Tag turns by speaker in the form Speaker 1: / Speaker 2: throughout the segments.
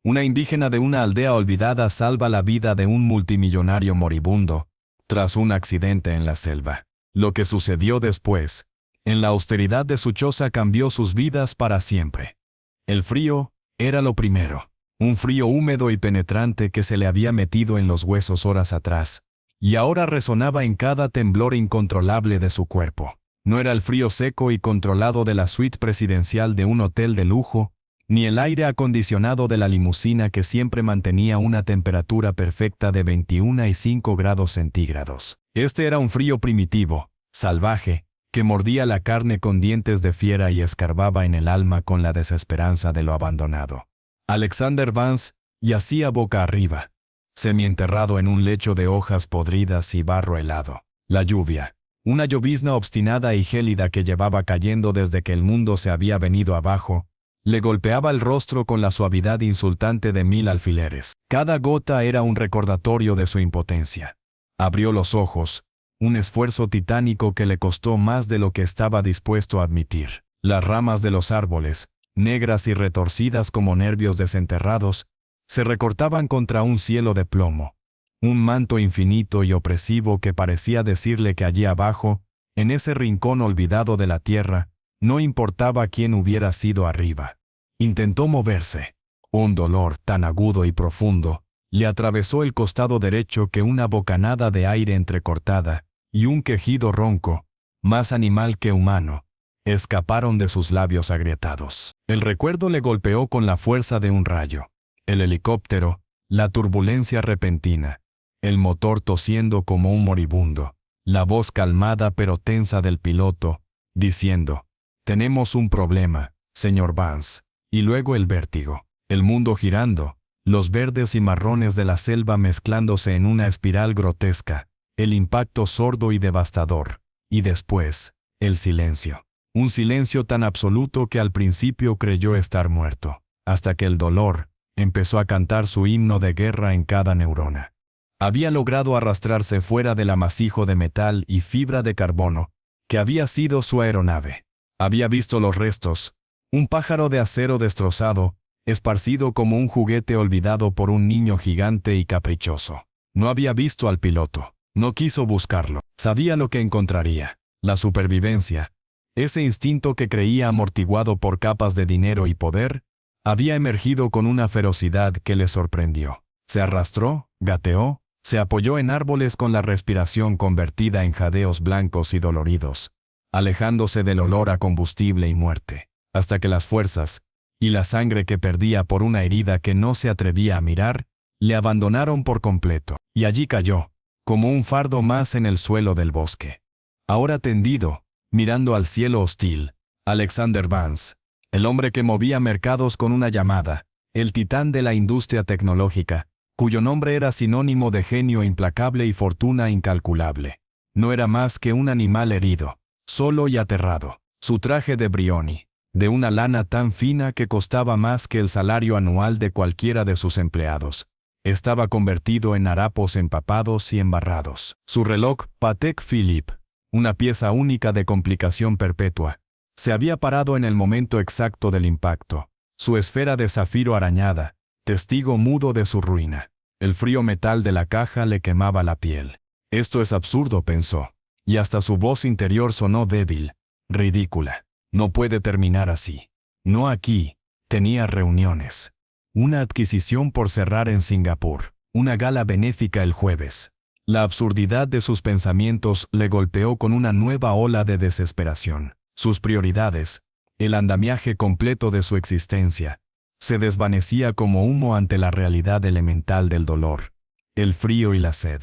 Speaker 1: Una indígena de una aldea olvidada salva la vida de un multimillonario moribundo, tras un accidente en la selva. Lo que sucedió después, en la austeridad de su choza, cambió sus vidas para siempre. El frío era lo primero. Un frío húmedo y penetrante que se le había metido en los huesos horas atrás, y ahora resonaba en cada temblor incontrolable de su cuerpo. No era el frío seco y controlado de la suite presidencial de un hotel de lujo, ni el aire acondicionado de la limusina que siempre mantenía una temperatura perfecta de 21,5 grados centígrados. Este era un frío primitivo, salvaje, que mordía la carne con dientes de fiera y escarbaba en el alma con la desesperanza de lo abandonado. Alexander Vance yacía boca arriba, semienterrado en un lecho de hojas podridas y barro helado. La lluvia, una llovizna obstinada y gélida que llevaba cayendo desde que el mundo se había venido abajo, le golpeaba el rostro con la suavidad insultante de 1000 alfileres. Cada gota era un recordatorio de su impotencia. Abrió los ojos, un esfuerzo titánico que le costó más de lo que estaba dispuesto a admitir. Las ramas de los árboles, negras y retorcidas como nervios desenterrados, se recortaban contra un cielo de plomo, un manto infinito y opresivo que parecía decirle que allí abajo, en ese rincón olvidado de la tierra, no importaba quién hubiera sido arriba. Intentó moverse. Un dolor tan agudo y profundo le atravesó el costado derecho que una bocanada de aire entrecortada y un quejido ronco, más animal que humano, escaparon de sus labios agrietados. El recuerdo le golpeó con la fuerza de un rayo. El helicóptero, la turbulencia repentina, el motor tosiendo como un moribundo, la voz calmada pero tensa del piloto, diciendo: «Tenemos un problema, señor Vance», y luego el vértigo, el mundo girando, los verdes y marrones de la selva mezclándose en una espiral grotesca, el impacto sordo y devastador, y después, el silencio. Un silencio tan absoluto que al principio creyó estar muerto, hasta que el dolor empezó a cantar su himno de guerra en cada neurona. Había logrado arrastrarse fuera del amasijo de metal y fibra de carbono que había sido su aeronave. Había visto los restos, un pájaro de acero destrozado, esparcido como un juguete olvidado por un niño gigante y caprichoso. No había visto al piloto, no quiso buscarlo. Sabía lo que encontraría: la supervivencia. Ese instinto que creía amortiguado por capas de dinero y poder, había emergido con una ferocidad que le sorprendió. Se arrastró, gateó, se apoyó en árboles con la respiración convertida en jadeos blancos y doloridos, alejándose del olor a combustible y muerte, hasta que las fuerzas, y la sangre que perdía por una herida que no se atrevía a mirar, le abandonaron por completo, y allí cayó, como un fardo más en el suelo del bosque. Ahora tendido, mirando al cielo hostil, Alexander Vance, el hombre que movía mercados con una llamada, el titán de la industria tecnológica, cuyo nombre era sinónimo de genio implacable y fortuna incalculable, no era más que un animal herido, solo y aterrado. Su traje de Brioni, de una lana tan fina que costaba más que el salario anual de cualquiera de sus empleados, estaba convertido en harapos empapados y embarrados. Su reloj Patek Philippe, una pieza única de complicación perpetua, se había parado en el momento exacto del impacto, su esfera de zafiro arañada, testigo mudo de su ruina. El frío metal de la caja le quemaba la piel. Esto es absurdo, pensó, y hasta su voz interior sonó débil, ridícula. No puede terminar así. No aquí. Tenía reuniones. Una adquisición por cerrar en Singapur, una gala benéfica el jueves. La absurdidad de sus pensamientos le golpeó con una nueva ola de desesperación. Sus prioridades, el andamiaje completo de su existencia, se desvanecía como humo ante la realidad elemental del dolor, el frío y la sed.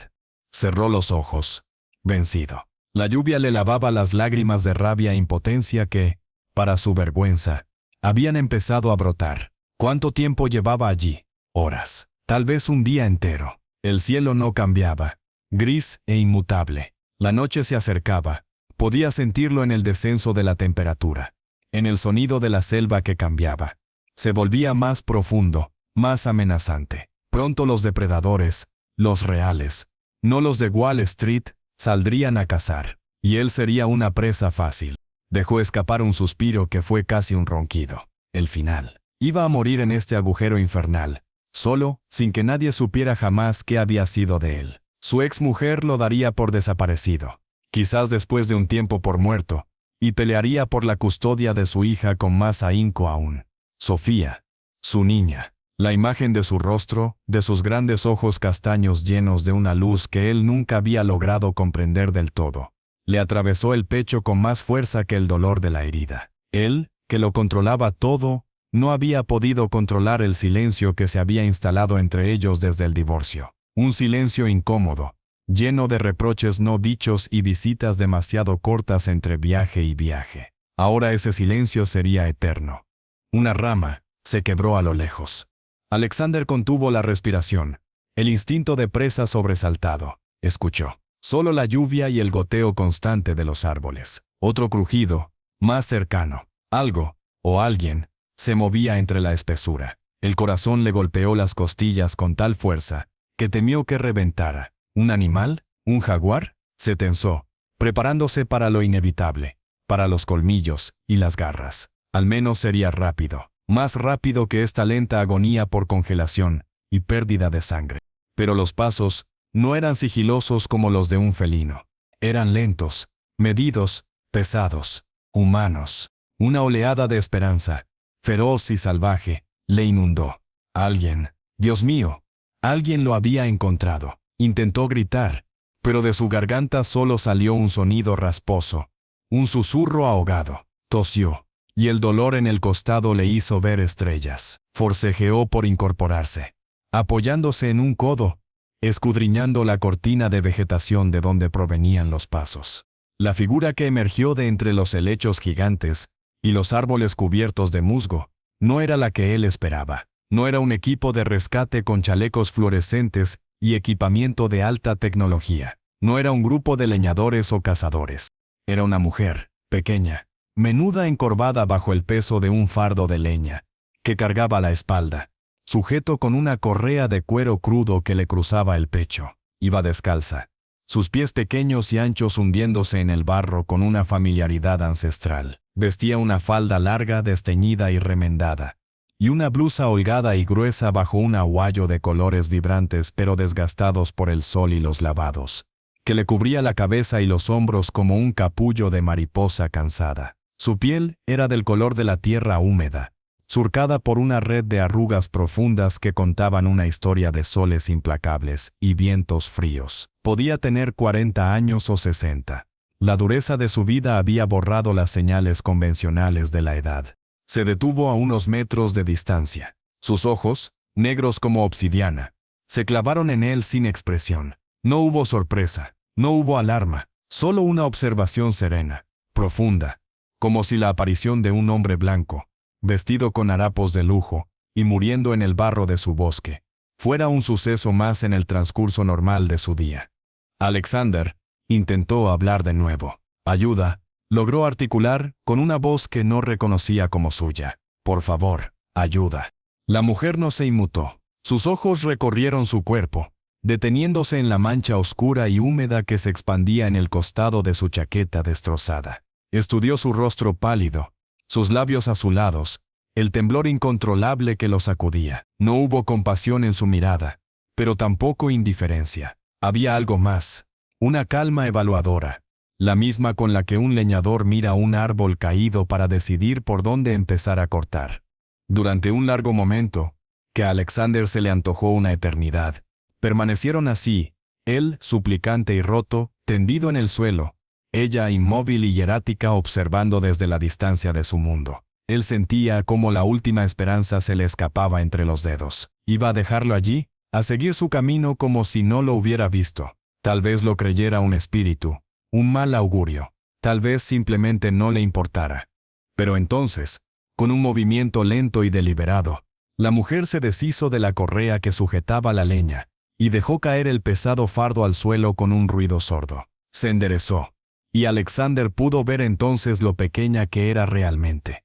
Speaker 1: Cerró los ojos, vencido. La lluvia le lavaba las lágrimas de rabia e impotencia que, para su vergüenza, habían empezado a brotar. ¿Cuánto tiempo llevaba allí? Horas, tal vez un día entero. El cielo no cambiaba, gris e inmutable. La noche se acercaba. Podía sentirlo en el descenso de la temperatura, en el sonido de la selva que cambiaba. Se volvía más profundo, más amenazante. Pronto los depredadores, los reales, no los de Wall Street, saldrían a cazar, y él sería una presa fácil. Dejó escapar un suspiro que fue casi un ronquido. El final. Iba a morir en este agujero infernal, solo, sin que nadie supiera jamás qué había sido de él. Su exmujer lo daría por desaparecido, quizás después de un tiempo por muerto, y pelearía por la custodia de su hija con más ahínco aún. Sofía, su niña, la imagen de su rostro, de sus grandes ojos castaños llenos de una luz que él nunca había logrado comprender del todo, le atravesó el pecho con más fuerza que el dolor de la herida. Él, que lo controlaba todo, no había podido controlar el silencio que se había instalado entre ellos desde el divorcio. Un silencio incómodo, lleno de reproches no dichos y visitas demasiado cortas entre viaje y viaje. Ahora ese silencio sería eterno. Una rama se quebró a lo lejos. Alexander contuvo la respiración, el instinto de presa sobresaltado. Escuchó solo la lluvia y el goteo constante de los árboles. Otro crujido, más cercano. Algo, o alguien, se movía entre la espesura. El corazón le golpeó las costillas con tal fuerza que temió que reventara. ¿Un animal? ¿Un jaguar? Se tensó, preparándose para lo inevitable, para los colmillos y las garras. Al menos sería rápido, más rápido que esta lenta agonía por congelación y pérdida de sangre. Pero los pasos no eran sigilosos como los de un felino. Eran lentos, medidos, pesados, humanos. Una oleada de esperanza, feroz y salvaje, le inundó. Alguien, Dios mío, alguien lo había encontrado. Intentó gritar, pero de su garganta solo salió un sonido rasposo, un susurro ahogado. Tosió, y el dolor en el costado le hizo ver estrellas. Forcejeó por incorporarse, apoyándose en un codo, escudriñando la cortina de vegetación de donde provenían los pasos. La figura que emergió de entre los helechos gigantes y los árboles cubiertos de musgo no era la que él esperaba. No era un equipo de rescate con chalecos fluorescentes y equipamiento de alta tecnología. No era un grupo de leñadores o cazadores. Era una mujer, pequeña, menuda, encorvada bajo el peso de un fardo de leña, que cargaba a la espalda, sujeto con una correa de cuero crudo que le cruzaba el pecho. Iba descalza, sus pies pequeños y anchos hundiéndose en el barro con una familiaridad ancestral. Vestía una falda larga, desteñida y remendada, y una blusa holgada y gruesa bajo un aguayo de colores vibrantes pero desgastados por el sol y los lavados, que le cubría la cabeza y los hombros como un capullo de mariposa cansada. Su piel era del color de la tierra húmeda, surcada por una red de arrugas profundas que contaban una historia de soles implacables y vientos fríos. Podía tener 40 años o 60. La dureza de su vida había borrado las señales convencionales de la edad. Se detuvo a unos metros de distancia. Sus ojos, negros como obsidiana, se clavaron en él sin expresión. No hubo sorpresa, no hubo alarma, solo una observación serena, profunda, como si la aparición de un hombre blanco, vestido con harapos de lujo y muriendo en el barro de su bosque, fuera un suceso más en el transcurso normal de su día. Alexander intentó hablar de nuevo. Ayuda, logró articular con una voz que no reconocía como suya. Por favor, ayuda. La mujer no se inmutó. Sus ojos recorrieron su cuerpo, deteniéndose en la mancha oscura y húmeda que se expandía en el costado de su chaqueta destrozada. Estudió su rostro pálido, sus labios azulados, el temblor incontrolable que lo sacudía. No hubo compasión en su mirada, pero tampoco indiferencia. Había algo más, una calma evaluadora, la misma con la que un leñador mira un árbol caído para decidir por dónde empezar a cortar. Durante un largo momento, que a Alexander se le antojó una eternidad, permanecieron así, él, suplicante y roto, tendido en el suelo, ella inmóvil y hierática observando desde la distancia de su mundo. Él sentía cómo la última esperanza se le escapaba entre los dedos. ¿Iba a dejarlo allí? A seguir su camino como si no lo hubiera visto. Tal vez lo creyera un espíritu, un mal augurio. Tal vez simplemente no le importara. Pero entonces, con un movimiento lento y deliberado, la mujer se deshizo de la correa que sujetaba la leña y dejó caer el pesado fardo al suelo con un ruido sordo. Se enderezó, y Alexander pudo ver entonces lo pequeña que era realmente,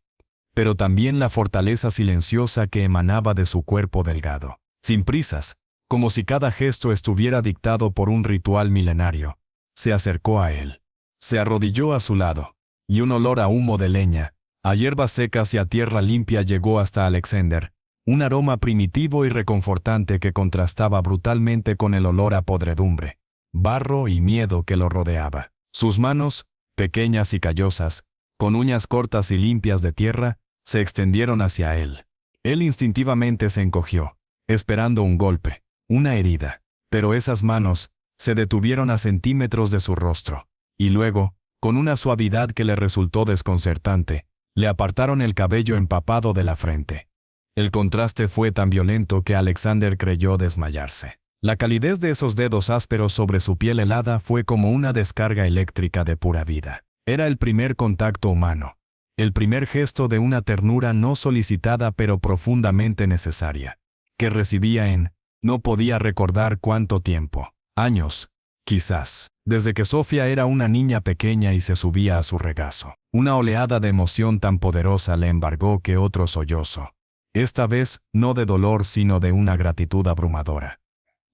Speaker 1: pero también la fortaleza silenciosa que emanaba de su cuerpo delgado. Sin prisas, como si cada gesto estuviera dictado por un ritual milenario, se acercó a él. Se arrodilló a su lado, y un olor a humo de leña, a hierbas secas y a tierra limpia llegó hasta Alexander, un aroma primitivo y reconfortante que contrastaba brutalmente con el olor a podredumbre, barro y miedo que lo rodeaba. Sus manos, pequeñas y callosas, con uñas cortas y limpias de tierra, se extendieron hacia él. Él instintivamente se encogió, esperando un golpe, una herida, pero esas manos se detuvieron a centímetros de su rostro, y luego, con una suavidad que le resultó desconcertante, le apartaron el cabello empapado de la frente. El contraste fue tan violento que Alexander creyó desmayarse. La calidez de esos dedos ásperos sobre su piel helada fue como una descarga eléctrica de pura vida. Era el primer contacto humano, el primer gesto de una ternura no solicitada pero profundamente necesaria, que recibía en, no podía recordar cuánto tiempo, años, quizás, desde que Sofía era una niña pequeña y se subía a su regazo. Una oleada de emoción tan poderosa le embargó que otro sollozo. Esta vez, no de dolor sino de una gratitud abrumadora.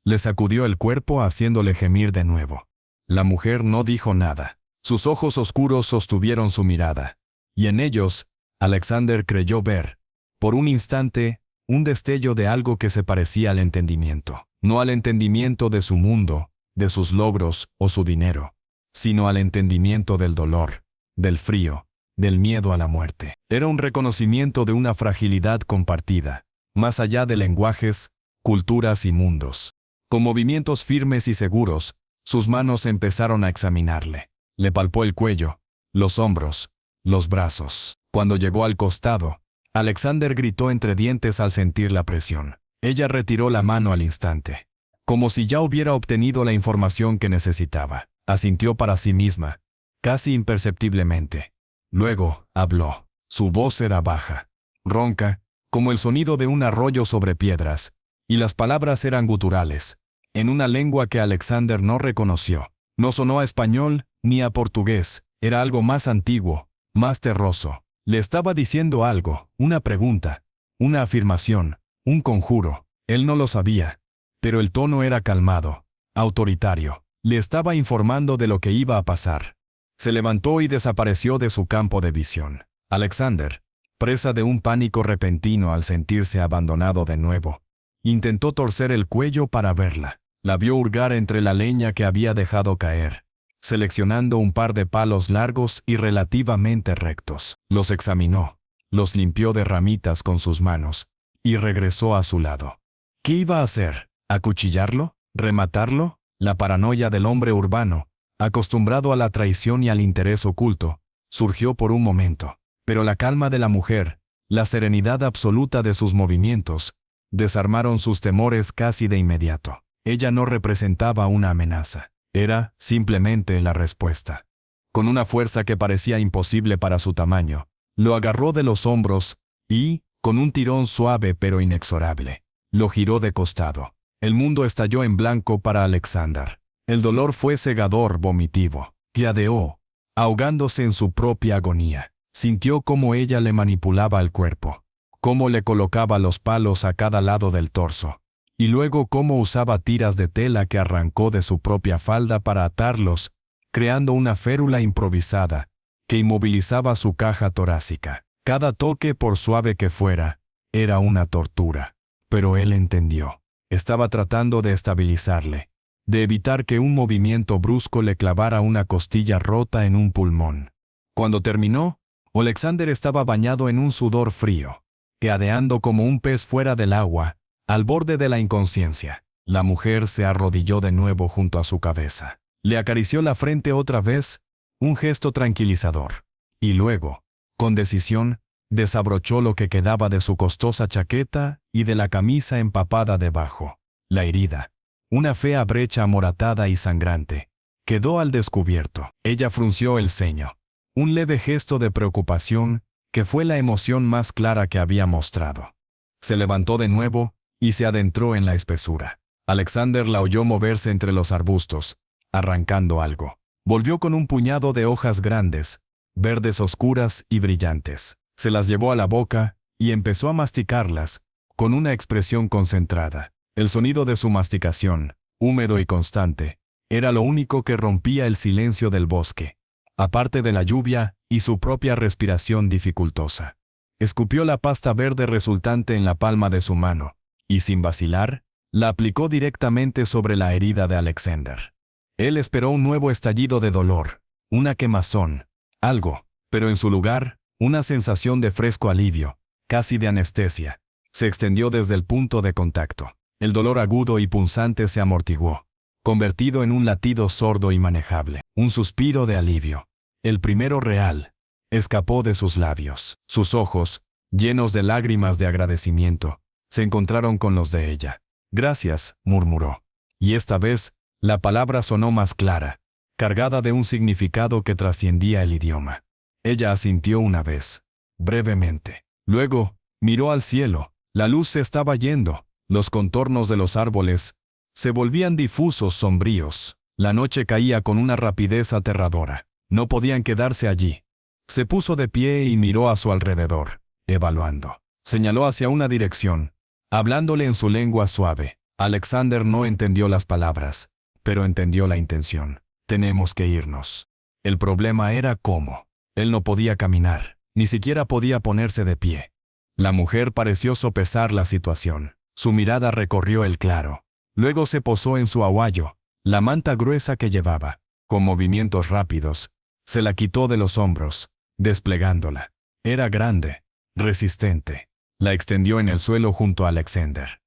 Speaker 1: Le sacudió el cuerpo haciéndole gemir de nuevo. La mujer no dijo nada. Sus ojos oscuros sostuvieron su mirada. Y en ellos, Alexander creyó ver, por un instante, un destello de algo que se parecía al entendimiento. No al entendimiento de su mundo, de sus logros o su dinero, sino al entendimiento del dolor, del frío, del miedo a la muerte. Era un reconocimiento de una fragilidad compartida, más allá de lenguajes, culturas y mundos. Con movimientos firmes y seguros, sus manos empezaron a examinarle. Le palpó el cuello, los hombros, los brazos. Cuando llegó al costado, Alexander gritó entre dientes al sentir la presión. Ella retiró la mano al instante, como si ya hubiera obtenido la información que necesitaba. Asintió para sí misma, casi imperceptiblemente. Luego, habló. Su voz era baja, ronca, como el sonido de un arroyo sobre piedras, y las palabras eran guturales, en una lengua que Alexander no reconoció. No sonó a español ni a portugués, era algo más antiguo, más terroso. Le estaba diciendo algo, una pregunta, una afirmación, un conjuro. Él no lo sabía, pero el tono era calmado, autoritario. Le estaba informando de lo que iba a pasar. Se levantó y desapareció de su campo de visión. Alexander, presa de un pánico repentino al sentirse abandonado de nuevo, intentó torcer el cuello para verla. La vio hurgar entre la leña que había dejado caer, seleccionando un par de palos largos y relativamente rectos. Los examinó, los limpió de ramitas con sus manos, y regresó a su lado. ¿Qué iba a hacer? ¿Acuchillarlo? ¿Rematarlo? La paranoia del hombre urbano, acostumbrado a la traición y al interés oculto, surgió por un momento. Pero la calma de la mujer, la serenidad absoluta de sus movimientos, desarmaron sus temores casi de inmediato. Ella no representaba una amenaza. Era, simplemente, la respuesta. Con una fuerza que parecía imposible para su tamaño, lo agarró de los hombros y, con un tirón suave pero inexorable, lo giró de costado. El mundo estalló en blanco para Alexander. El dolor fue cegador, vomitivo. Jadeó, ahogándose en su propia agonía. Sintió cómo ella le manipulaba el cuerpo, cómo le colocaba los palos a cada lado del torso, y luego cómo usaba tiras de tela que arrancó de su propia falda para atarlos, creando una férula improvisada que inmovilizaba su caja torácica. Cada toque, por suave que fuera, era una tortura. Pero él entendió. Estaba tratando de estabilizarle, de evitar que un movimiento brusco le clavara una costilla rota en un pulmón. Cuando terminó, Alexander estaba bañado en un sudor frío, jadeando como un pez fuera del agua, al borde de la inconsciencia. La mujer se arrodilló de nuevo junto a su cabeza. Le acarició la frente otra vez, un gesto tranquilizador. Y luego, con decisión, desabrochó lo que quedaba de su costosa chaqueta y de la camisa empapada debajo. La herida, una fea brecha amoratada y sangrante, quedó al descubierto. Ella frunció el ceño. Un leve gesto de preocupación, que fue la emoción más clara que había mostrado. Se levantó de nuevo y se adentró en la espesura. Alexander la oyó moverse entre los arbustos, arrancando algo. Volvió con un puñado de hojas grandes, verdes oscuras y brillantes. Se las llevó a la boca y empezó a masticarlas, con una expresión concentrada. El sonido de su masticación, húmedo y constante, era lo único que rompía el silencio del bosque, aparte de la lluvia y su propia respiración dificultosa. Escupió la pasta verde resultante en la palma de su mano, y sin vacilar, la aplicó directamente sobre la herida de Alexander. Él esperó un nuevo estallido de dolor, una quemazón, algo, pero en su lugar, una sensación de fresco alivio, casi de anestesia, se extendió desde el punto de contacto. El dolor agudo y punzante se amortiguó, convertido en un latido sordo y manejable, un suspiro de alivio. El primero real, escapó de sus labios. Sus ojos, llenos de lágrimas de agradecimiento, se encontraron con los de ella. «Gracias», murmuró. Y esta vez, la palabra sonó más clara, cargada de un significado que trascendía el idioma. Ella asintió una vez, brevemente. Luego, miró al cielo. La luz se estaba yendo. Los contornos de los árboles se volvían difusos, sombríos. La noche caía con una rapidez aterradora. No podían quedarse allí. Se puso de pie y miró a su alrededor, evaluando. Señaló hacia una dirección, hablándole en su lengua suave. Alexander no entendió las palabras, pero entendió la intención. «Tenemos que irnos». El problema era cómo. Él no podía caminar, ni siquiera podía ponerse de pie. La mujer pareció sopesar la situación. Su mirada recorrió el claro. Luego se posó en su aguayo, la manta gruesa que llevaba. Con movimientos rápidos, se la quitó de los hombros, desplegándola. Era grande, resistente. La extendió en el suelo junto a Alexander.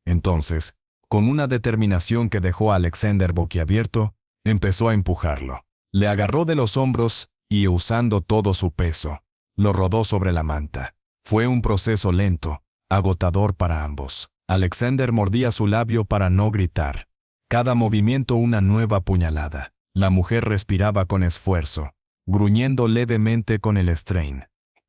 Speaker 1: Entonces, con una determinación que dejó a Alexander boquiabierto, empezó a empujarlo. Le agarró de los hombros y, usando todo su peso, lo rodó sobre la manta. Fue un proceso lento, agotador para ambos. Alexander mordía su labio para no gritar. Cada movimiento una nueva puñalada. La mujer respiraba con esfuerzo, gruñendo levemente con el strain.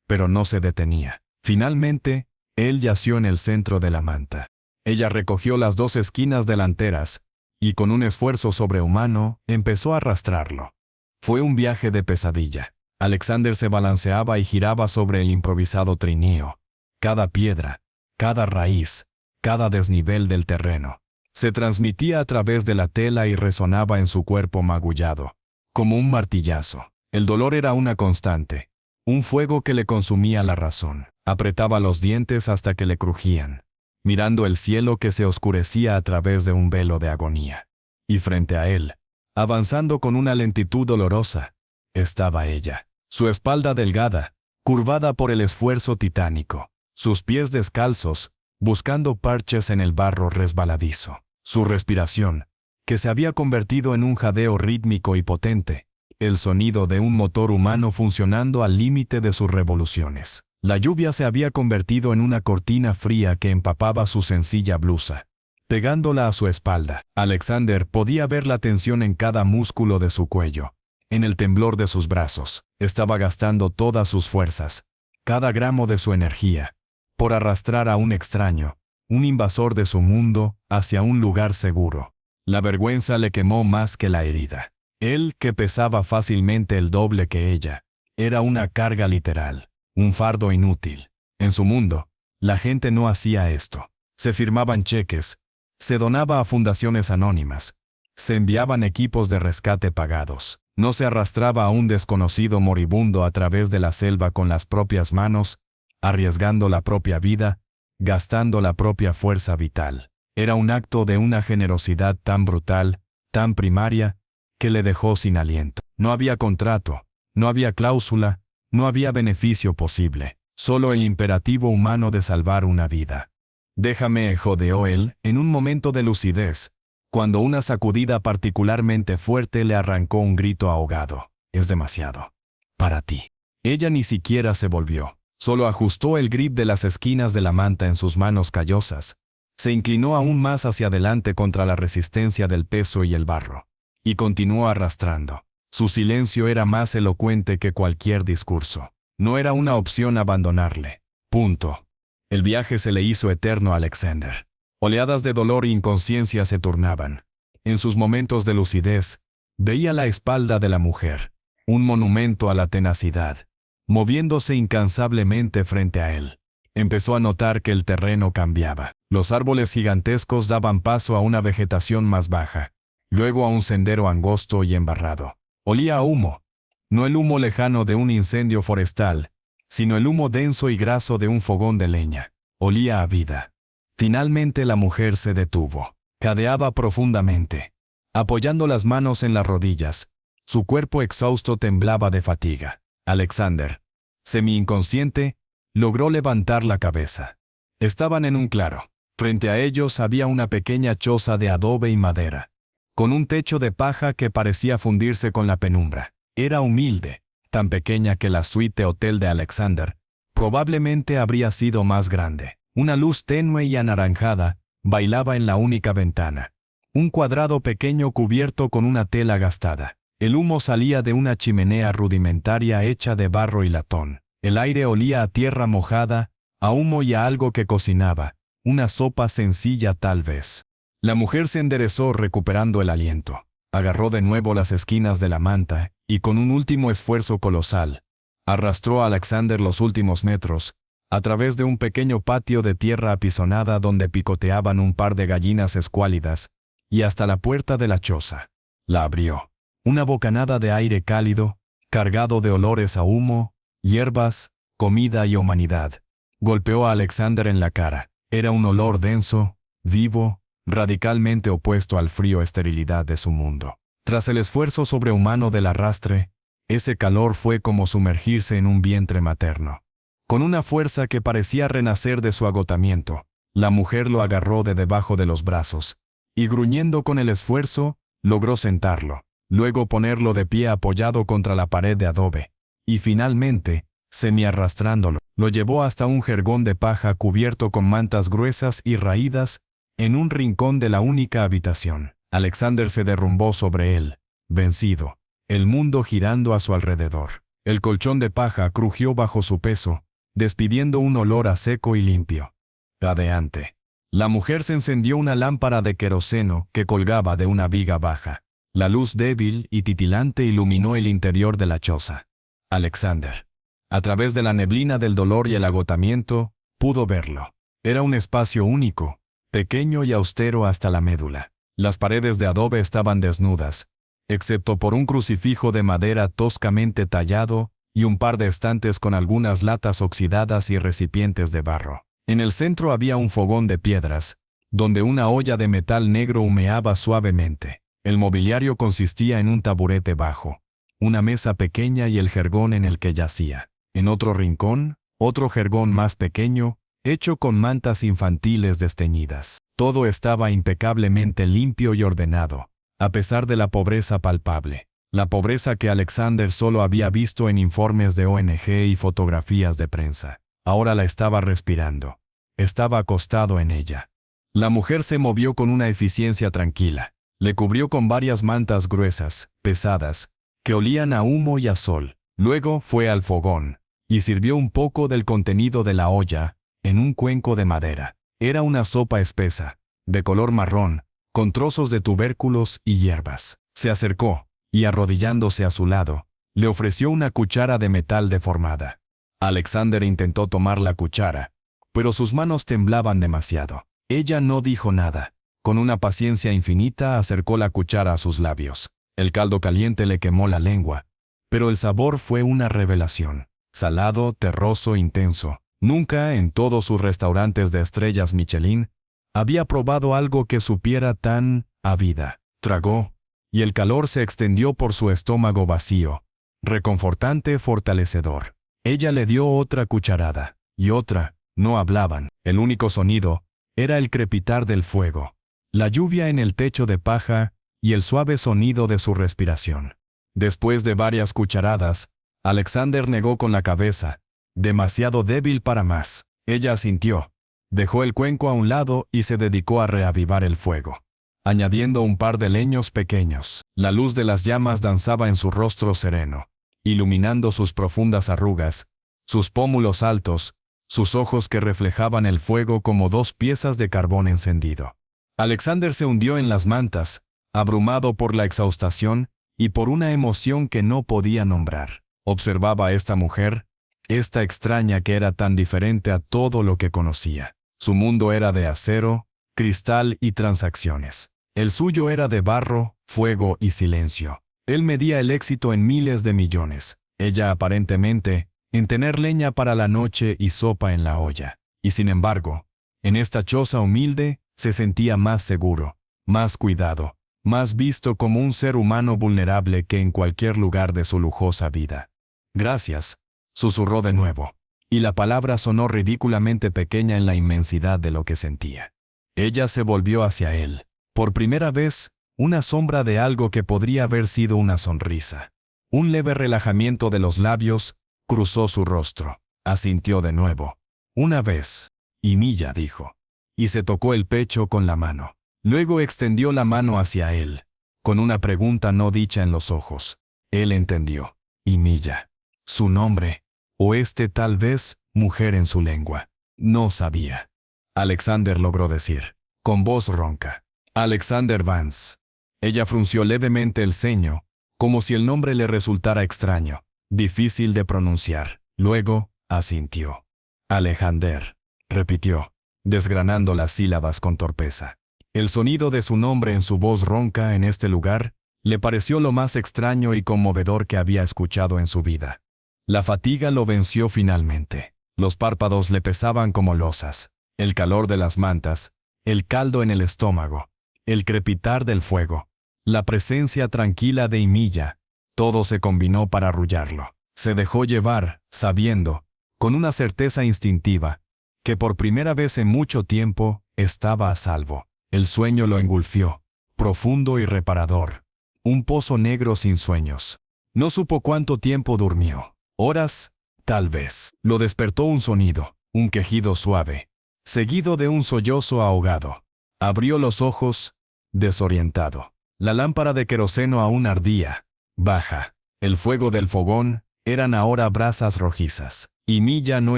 Speaker 1: Pero no se detenía. Finalmente, él yació en el centro de la manta. Ella recogió las dos esquinas delanteras, y con un esfuerzo sobrehumano, empezó a arrastrarlo. Fue un viaje de pesadilla. Alexander se balanceaba y giraba sobre el improvisado trineo. Cada piedra, cada raíz, cada desnivel del terreno, se transmitía a través de la tela y resonaba en su cuerpo magullado, como un martillazo. El dolor era una constante, un fuego que le consumía la razón. Apretaba los dientes hasta que le crujían, mirando el cielo que se oscurecía a través de un velo de agonía. Y frente a él, avanzando con una lentitud dolorosa, estaba ella, su espalda delgada, curvada por el esfuerzo titánico, sus pies descalzos, buscando parches en el barro resbaladizo. Su respiración, que se había convertido en un jadeo rítmico y potente, el sonido de un motor humano funcionando al límite de sus revoluciones. La lluvia se había convertido en una cortina fría que empapaba su sencilla blusa, pegándola a su espalda. Alexander podía ver la tensión en cada músculo de su cuello, en el temblor de sus brazos. Estaba gastando todas sus fuerzas, cada gramo de su energía, por arrastrar a un extraño, un invasor de su mundo, hacia un lugar seguro. La vergüenza le quemó más que la herida. Él, que pesaba fácilmente el doble que ella, era una carga literal, un fardo inútil. En su mundo, la gente no hacía esto. Se firmaban cheques, se donaba a fundaciones anónimas, se enviaban equipos de rescate pagados. No se arrastraba a un desconocido moribundo a través de la selva con las propias manos, arriesgando la propia vida, gastando la propia fuerza vital. Era un acto de una generosidad tan brutal, tan primaria, que le dejó sin aliento. No había contrato, no había cláusula, no había beneficio posible, solo el imperativo humano de salvar una vida. «Déjame», jodeó él, en un momento de lucidez, cuando una sacudida particularmente fuerte le arrancó un grito ahogado. «Es demasiado. Para ti». Ella ni siquiera se volvió, solo ajustó el grip de las esquinas de la manta en sus manos callosas, se inclinó aún más hacia adelante contra la resistencia del peso y el barro, y continuó arrastrando. Su silencio era más elocuente que cualquier discurso. No era una opción abandonarle. Punto. El viaje se le hizo eterno a Alexander. Oleadas de dolor e inconsciencia se turnaban. En sus momentos de lucidez, veía la espalda de la mujer, un monumento a la tenacidad, moviéndose incansablemente frente a él. Empezó a notar que el terreno cambiaba. Los árboles gigantescos daban paso a una vegetación más baja, luego a un sendero angosto y embarrado. Olía a humo, no el humo lejano de un incendio forestal, sino el humo denso y graso de un fogón de leña. Olía a vida. Finalmente la mujer se detuvo. Jadeaba profundamente, apoyando las manos en las rodillas. Su cuerpo exhausto temblaba de fatiga. Alexander, semi-inconsciente, logró levantar la cabeza. Estaban en un claro. Frente a ellos había una pequeña choza de adobe y madera, con un techo de paja que parecía fundirse con la penumbra. Era humilde, tan pequeña que la suite de hotel de Alexander probablemente habría sido más grande. Una luz tenue y anaranjada bailaba en la única ventana. Un cuadrado pequeño cubierto con una tela gastada. El humo salía de una chimenea rudimentaria hecha de barro y latón. El aire olía a tierra mojada, a humo y a algo que cocinaba. Una sopa sencilla tal vez. La mujer se enderezó recuperando el aliento. Agarró de nuevo las esquinas de la manta y con un último esfuerzo colosal, arrastró a Alexander los últimos metros, a través de un pequeño patio de tierra apisonada donde picoteaban un par de gallinas escuálidas, y hasta la puerta de la choza. La abrió. Una bocanada de aire cálido, cargado de olores a humo, hierbas, comida y humanidad, golpeó a Alexander en la cara. Era un olor denso, vivo, radicalmente opuesto al frío esterilidad de su mundo. Tras el esfuerzo sobrehumano del arrastre, ese calor fue como sumergirse en un vientre materno. Con una fuerza que parecía renacer de su agotamiento, la mujer lo agarró de debajo de los brazos, y gruñendo con el esfuerzo, logró sentarlo, luego ponerlo de pie apoyado contra la pared de adobe, y finalmente, semi-arrastrándolo, lo llevó hasta un jergón de paja cubierto con mantas gruesas y raídas, en un rincón de la única habitación. Alexander se derrumbó sobre él, vencido, el mundo girando a su alrededor. El colchón de paja crujió bajo su peso, despidiendo un olor a seco y limpio. Jadeante. La mujer se encendió una lámpara de queroseno que colgaba de una viga baja. La luz débil y titilante iluminó el interior de la choza. Alexander, a través de la neblina del dolor y el agotamiento, pudo verlo. Era un espacio único, pequeño y austero hasta la médula. Las paredes de adobe estaban desnudas, excepto por un crucifijo de madera toscamente tallado y un par de estantes con algunas latas oxidadas y recipientes de barro. En el centro había un fogón de piedras, donde una olla de metal negro humeaba suavemente. El mobiliario consistía en un taburete bajo, una mesa pequeña y el jergón en el que yacía. En otro rincón, otro jergón más pequeño, hecho con mantas infantiles desteñidas. Todo estaba impecablemente limpio y ordenado, a pesar de la pobreza palpable. La pobreza que Alexander solo había visto en informes de ONG y fotografías de prensa. Ahora la estaba respirando. Estaba acostado en ella. La mujer se movió con una eficiencia tranquila. Le cubrió con varias mantas gruesas, pesadas, que olían a humo y a sol. Luego fue al fogón y sirvió un poco del contenido de la olla en un cuenco de madera. Era una sopa espesa, de color marrón, con trozos de tubérculos y hierbas. Se acercó y, arrodillándose a su lado, le ofreció una cuchara de metal deformada. Alexander intentó tomar la cuchara, pero sus manos temblaban demasiado. Ella no dijo nada. Con una paciencia infinita acercó la cuchara a sus labios. El caldo caliente le quemó la lengua, pero el sabor fue una revelación. Salado, terroso, intenso. Nunca en todos sus restaurantes de estrellas Michelin había probado algo que supiera tan a vida. Tragó, y el calor se extendió por su estómago vacío, reconfortante, fortalecedor. Ella le dio otra cucharada, y otra. No hablaban. El único sonido era el crepitar del fuego, la lluvia en el techo de paja y el suave sonido de su respiración. Después de varias cucharadas, Alexander negó con la cabeza, demasiado débil para más. Ella asintió, dejó el cuenco a un lado y se dedicó a reavivar el fuego, añadiendo un par de leños pequeños. La luz de las llamas danzaba en su rostro sereno, iluminando sus profundas arrugas, sus pómulos altos, sus ojos que reflejaban el fuego como dos piezas de carbón encendido. Alexander se hundió en las mantas, abrumado por la exhaustación y por una emoción que no podía nombrar. Observaba a esta mujer, esta extraña que era tan diferente a todo lo que conocía. Su mundo era de acero, cristal y transacciones. El suyo era de barro, fuego y silencio. Él medía el éxito en miles de millones. Ella aparentemente en tener leña para la noche y sopa en la olla. Y sin embargo, en esta choza humilde, se sentía más seguro, más cuidado, más visto como un ser humano vulnerable que en cualquier lugar de su lujosa vida. Gracias, susurró de nuevo, y la palabra sonó ridículamente pequeña en la inmensidad de lo que sentía. Ella se volvió hacia él. Por primera vez, una sombra de algo que podría haber sido una sonrisa. Un leve relajamiento de los labios cruzó su rostro. Asintió de nuevo. Una vez. Y Milla dijo. Y se tocó el pecho con la mano. Luego extendió la mano hacia él, con una pregunta no dicha en los ojos. Él entendió. Y Milla. Su nombre. O tal vez, mujer en su lengua. No sabía. Alexander logró decir, con voz ronca. Alexander Vance. Ella frunció levemente el ceño, como si el nombre le resultara extraño, difícil de pronunciar. Luego, asintió. Alexander, repitió, desgranando las sílabas con torpeza. El sonido de su nombre en su voz ronca en este lugar le pareció lo más extraño y conmovedor que había escuchado en su vida. La fatiga lo venció finalmente. Los párpados le pesaban como losas. El calor de las mantas, el caldo en el estómago, el crepitar del fuego, la presencia tranquila de Milla, todo se combinó para arrullarlo. Se dejó llevar, sabiendo, con una certeza instintiva, que por primera vez en mucho tiempo estaba a salvo. El sueño lo engulfió, profundo y reparador. Un pozo negro sin sueños. No supo cuánto tiempo durmió. Horas, tal vez. Lo despertó un sonido, un quejido suave, seguido de un sollozo ahogado. Abrió los ojos, desorientado. La lámpara de queroseno aún ardía, baja. El fuego del fogón eran ahora brasas rojizas. Y Milla no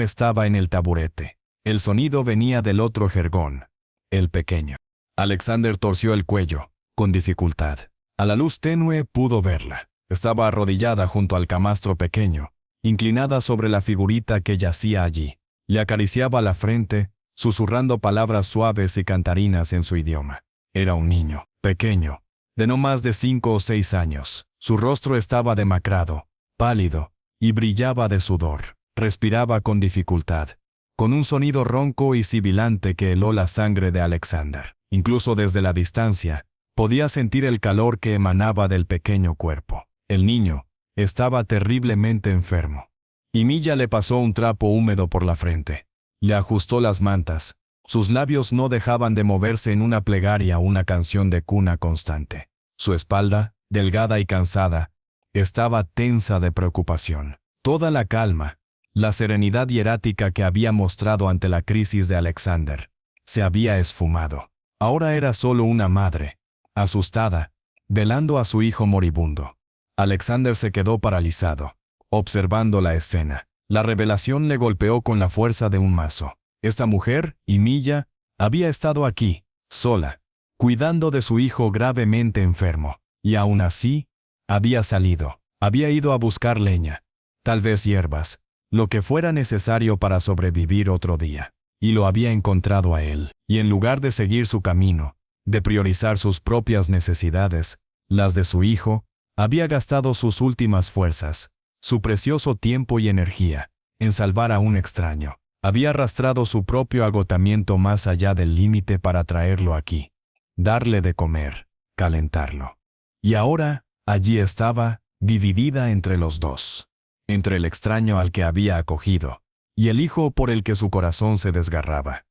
Speaker 1: estaba en el taburete. El sonido venía del otro jergón, el pequeño. Alexander torció el cuello, con dificultad. A la luz tenue pudo verla. Estaba arrodillada junto al camastro pequeño, inclinada sobre la figurita que yacía allí. Le acariciaba la frente, susurrando palabras suaves y cantarinas en su idioma. Era un niño, pequeño, de no más de 5 o 6 años. Su rostro estaba demacrado, pálido, y brillaba de sudor. Respiraba con dificultad, con un sonido ronco y sibilante que heló la sangre de Alexander. Incluso desde la distancia, podía sentir el calor que emanaba del pequeño cuerpo. El niño estaba terriblemente enfermo. Y Milla le pasó un trapo húmedo por la frente. Le ajustó las mantas. Sus labios no dejaban de moverse en una plegaria, una canción de cuna constante. Su espalda, delgada y cansada, estaba tensa de preocupación. Toda la calma, la serenidad hierática que había mostrado ante la crisis de Alexander, se había esfumado. Ahora era solo una madre, asustada, velando a su hijo moribundo. Alexander se quedó paralizado, observando la escena. La revelación le golpeó con la fuerza de un mazo. Esta mujer, Milla, había estado aquí, sola, cuidando de su hijo gravemente enfermo. Y aún así, había salido. Había ido a buscar leña, tal vez hierbas, lo que fuera necesario para sobrevivir otro día. Y lo había encontrado a él. Y en lugar de seguir su camino, de priorizar sus propias necesidades, las de su hijo, había gastado sus últimas fuerzas, su precioso tiempo y energía, en salvar a un extraño. Había arrastrado su propio agotamiento más allá del límite para traerlo aquí, darle de comer, calentarlo. Y ahora, allí estaba, dividida entre los dos, entre el extraño al que había acogido, y el hijo por el que su corazón se desgarraba.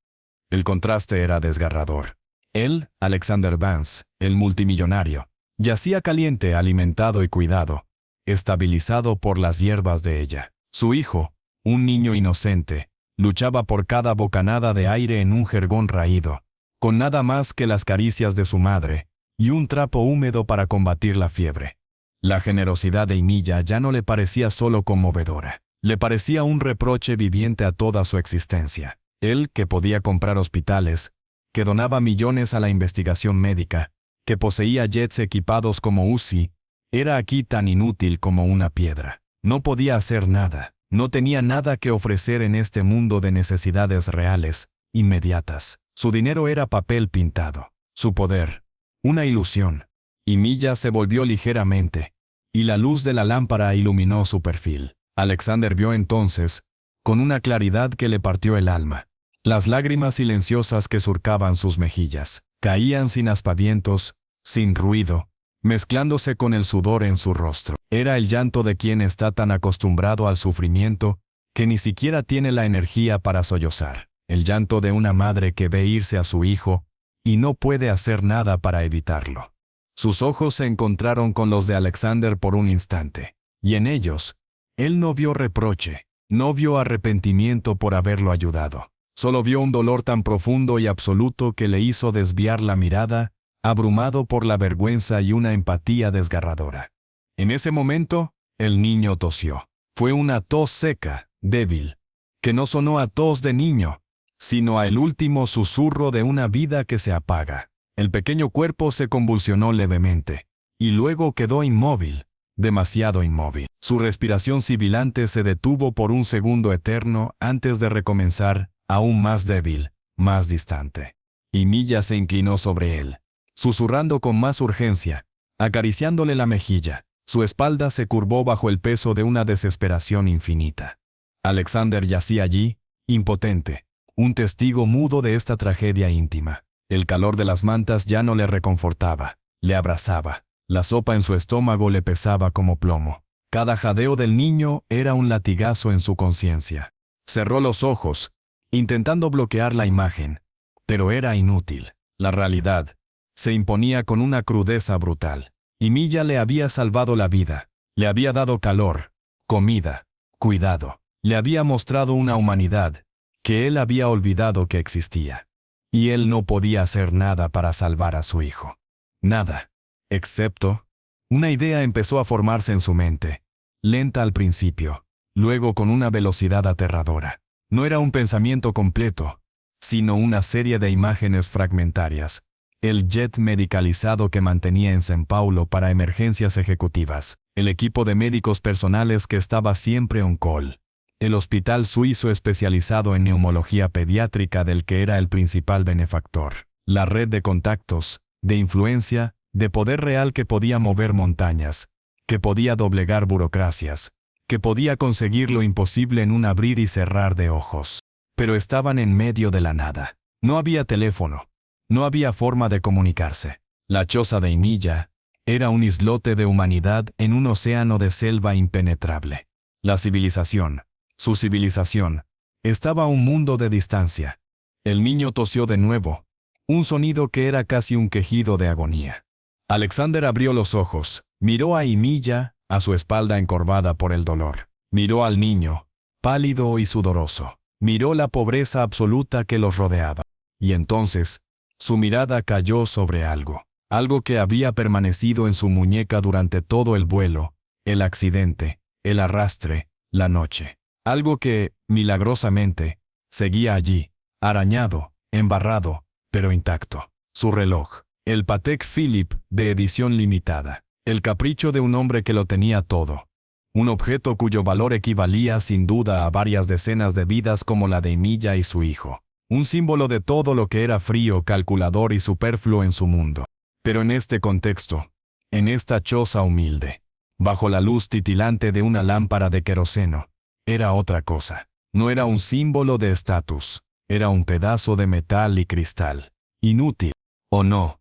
Speaker 1: El contraste era desgarrador. Él, Alexander Vance, el multimillonario, yacía caliente, alimentado y cuidado, estabilizado por las hierbas de ella. Su hijo, un niño inocente, luchaba por cada bocanada de aire en un jergón raído, con nada más que las caricias de su madre y un trapo húmedo para combatir la fiebre. La generosidad de Milla ya no le parecía solo conmovedora, le parecía un reproche viviente a toda su existencia. Él, que podía comprar hospitales, que donaba millones a la investigación médica, que poseía jets equipados como Uzi, era aquí tan inútil como una piedra. No podía hacer nada, no tenía nada que ofrecer en este mundo de necesidades reales, inmediatas. Su dinero era papel pintado, su poder, una ilusión. Y Milla se volvió ligeramente, y la luz de la lámpara iluminó su perfil. Alexander vio entonces, con una claridad que le partió el alma, las lágrimas silenciosas que surcaban sus mejillas. Caían sin aspavientos, sin ruido, mezclándose con el sudor en su rostro. Era el llanto de quien está tan acostumbrado al sufrimiento que ni siquiera tiene la energía para sollozar. El llanto de una madre que ve irse a su hijo y no puede hacer nada para evitarlo. Sus ojos se encontraron con los de Alexander por un instante, y en ellos, él no vio reproche, no vio arrepentimiento por haberlo ayudado. Solo vio un dolor tan profundo y absoluto que le hizo desviar la mirada, abrumado por la vergüenza y una empatía desgarradora. En ese momento, el niño tosió. Fue una tos seca, débil, que no sonó a tos de niño, sino a el último susurro de una vida que se apaga. El pequeño cuerpo se convulsionó levemente, y luego quedó inmóvil, demasiado inmóvil. Su respiración sibilante se detuvo por un segundo eterno antes de recomenzar, aún más débil, más distante. Y Milla se inclinó sobre él, susurrando con más urgencia, acariciándole la mejilla. Su espalda se curvó bajo el peso de una desesperación infinita. Alexander yacía allí, impotente, un testigo mudo de esta tragedia íntima. El calor de las mantas ya no le reconfortaba, le abrazaba. La sopa en su estómago le pesaba como plomo. Cada jadeo del niño era un latigazo en su conciencia. Cerró los ojos, intentando bloquear la imagen, pero era inútil. La realidad se imponía con una crudeza brutal. Y Milla le había salvado la vida, le había dado calor, comida, cuidado, le había mostrado una humanidad que él había olvidado que existía. Y él no podía hacer nada para salvar a su hijo. Nada, excepto, una idea empezó a formarse en su mente, lenta al principio, luego con una velocidad aterradora. No era un pensamiento completo, sino una serie de imágenes fragmentarias. El jet medicalizado que mantenía en São Paulo para emergencias ejecutivas, el equipo de médicos personales que estaba siempre on call, el hospital suizo especializado en neumología pediátrica del que era el principal benefactor, la red de contactos, de influencia, de poder real que podía mover montañas, que podía doblegar burocracias, que podía conseguir lo imposible en un abrir y cerrar de ojos. Pero estaban en medio de la nada. No había teléfono. No había forma de comunicarse. La choza de Milla era un islote de humanidad en un océano de selva impenetrable. La civilización, su civilización, estaba a un mundo de distancia. El niño tosió de nuevo, un sonido que era casi un quejido de agonía. Alexander abrió los ojos, miró a Milla, a su espalda encorvada por el dolor. Miró al niño, pálido y sudoroso. Miró la pobreza absoluta que los rodeaba. Y entonces, su mirada cayó sobre algo. Algo que había permanecido en su muñeca durante todo el vuelo, el accidente, el arrastre, la noche. Algo que, milagrosamente, seguía allí, arañado, embarrado, pero intacto. Su reloj, el Patek Philippe de edición limitada. El capricho de un hombre que lo tenía todo. Un objeto cuyo valor equivalía sin duda a varias decenas de vidas como la de Milla y su hijo. Un símbolo de todo lo que era frío, calculador y superfluo en su mundo. Pero en este contexto, en esta choza humilde, bajo la luz titilante de una lámpara de queroseno, era otra cosa. No era un símbolo de estatus, era un pedazo de metal y cristal. Inútil, ¿o no?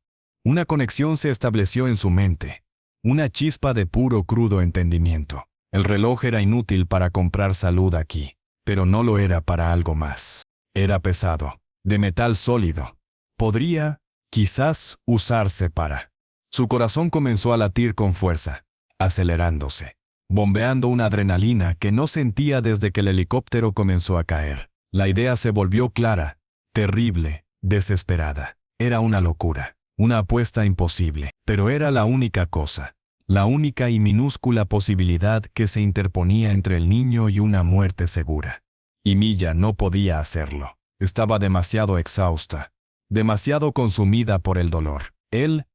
Speaker 1: Una conexión se estableció en su mente. Una chispa de puro crudo entendimiento. El reloj era inútil para comprar salud aquí, pero no lo era para algo más. Era pesado, de metal sólido. Podría, quizás, usarse para. Su corazón comenzó a latir con fuerza, acelerándose, bombeando una adrenalina que no sentía desde que el helicóptero comenzó a caer. La idea se volvió clara, terrible, desesperada. Era una locura. Una apuesta imposible, pero era la única cosa, la única y minúscula posibilidad que se interponía entre el niño y una muerte segura. Y Milla no podía hacerlo. Estaba demasiado exhausta, demasiado consumida por el dolor. Él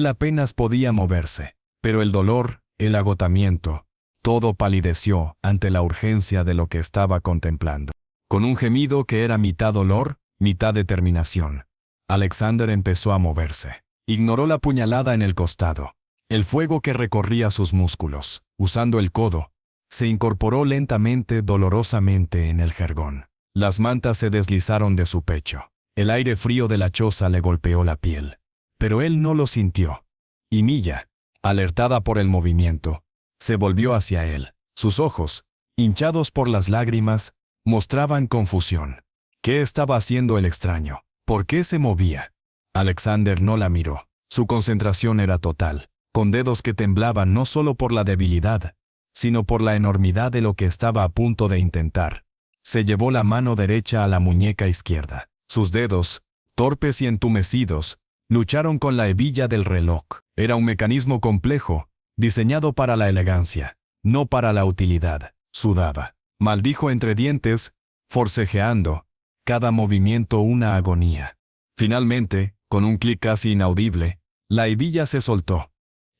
Speaker 1: apenas podía moverse, pero el dolor, el agotamiento, todo palideció ante la urgencia de lo que estaba contemplando. Con un gemido que era mitad dolor, mitad determinación, Alexander empezó a moverse. Ignoró la puñalada en el costado, el fuego que recorría sus músculos. Usando el codo, Se incorporó lentamente, dolorosamente en el jergón. Las mantas se deslizaron de su pecho. El aire frío de la choza le golpeó la piel. Pero él no lo sintió. Y Milla, alertada por el movimiento, se volvió hacia él. Sus ojos, hinchados por las lágrimas, mostraban confusión. ¿Qué estaba haciendo el extraño? ¿Por qué se movía? Alexander no la miró. Su concentración era total, con dedos que temblaban no solo por la debilidad, sino por la enormidad de lo que estaba a punto de intentar. Se llevó la mano derecha a la muñeca izquierda. Sus dedos, torpes y entumecidos, lucharon con la hebilla del reloj. Era un mecanismo complejo, diseñado para la elegancia, no para la utilidad. Sudaba. Maldijo entre dientes, forcejeando, cada movimiento una agonía. Finalmente, con un clic casi inaudible, la hebilla se soltó.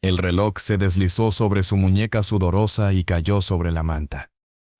Speaker 1: El reloj se deslizó sobre su muñeca sudorosa y cayó sobre la manta.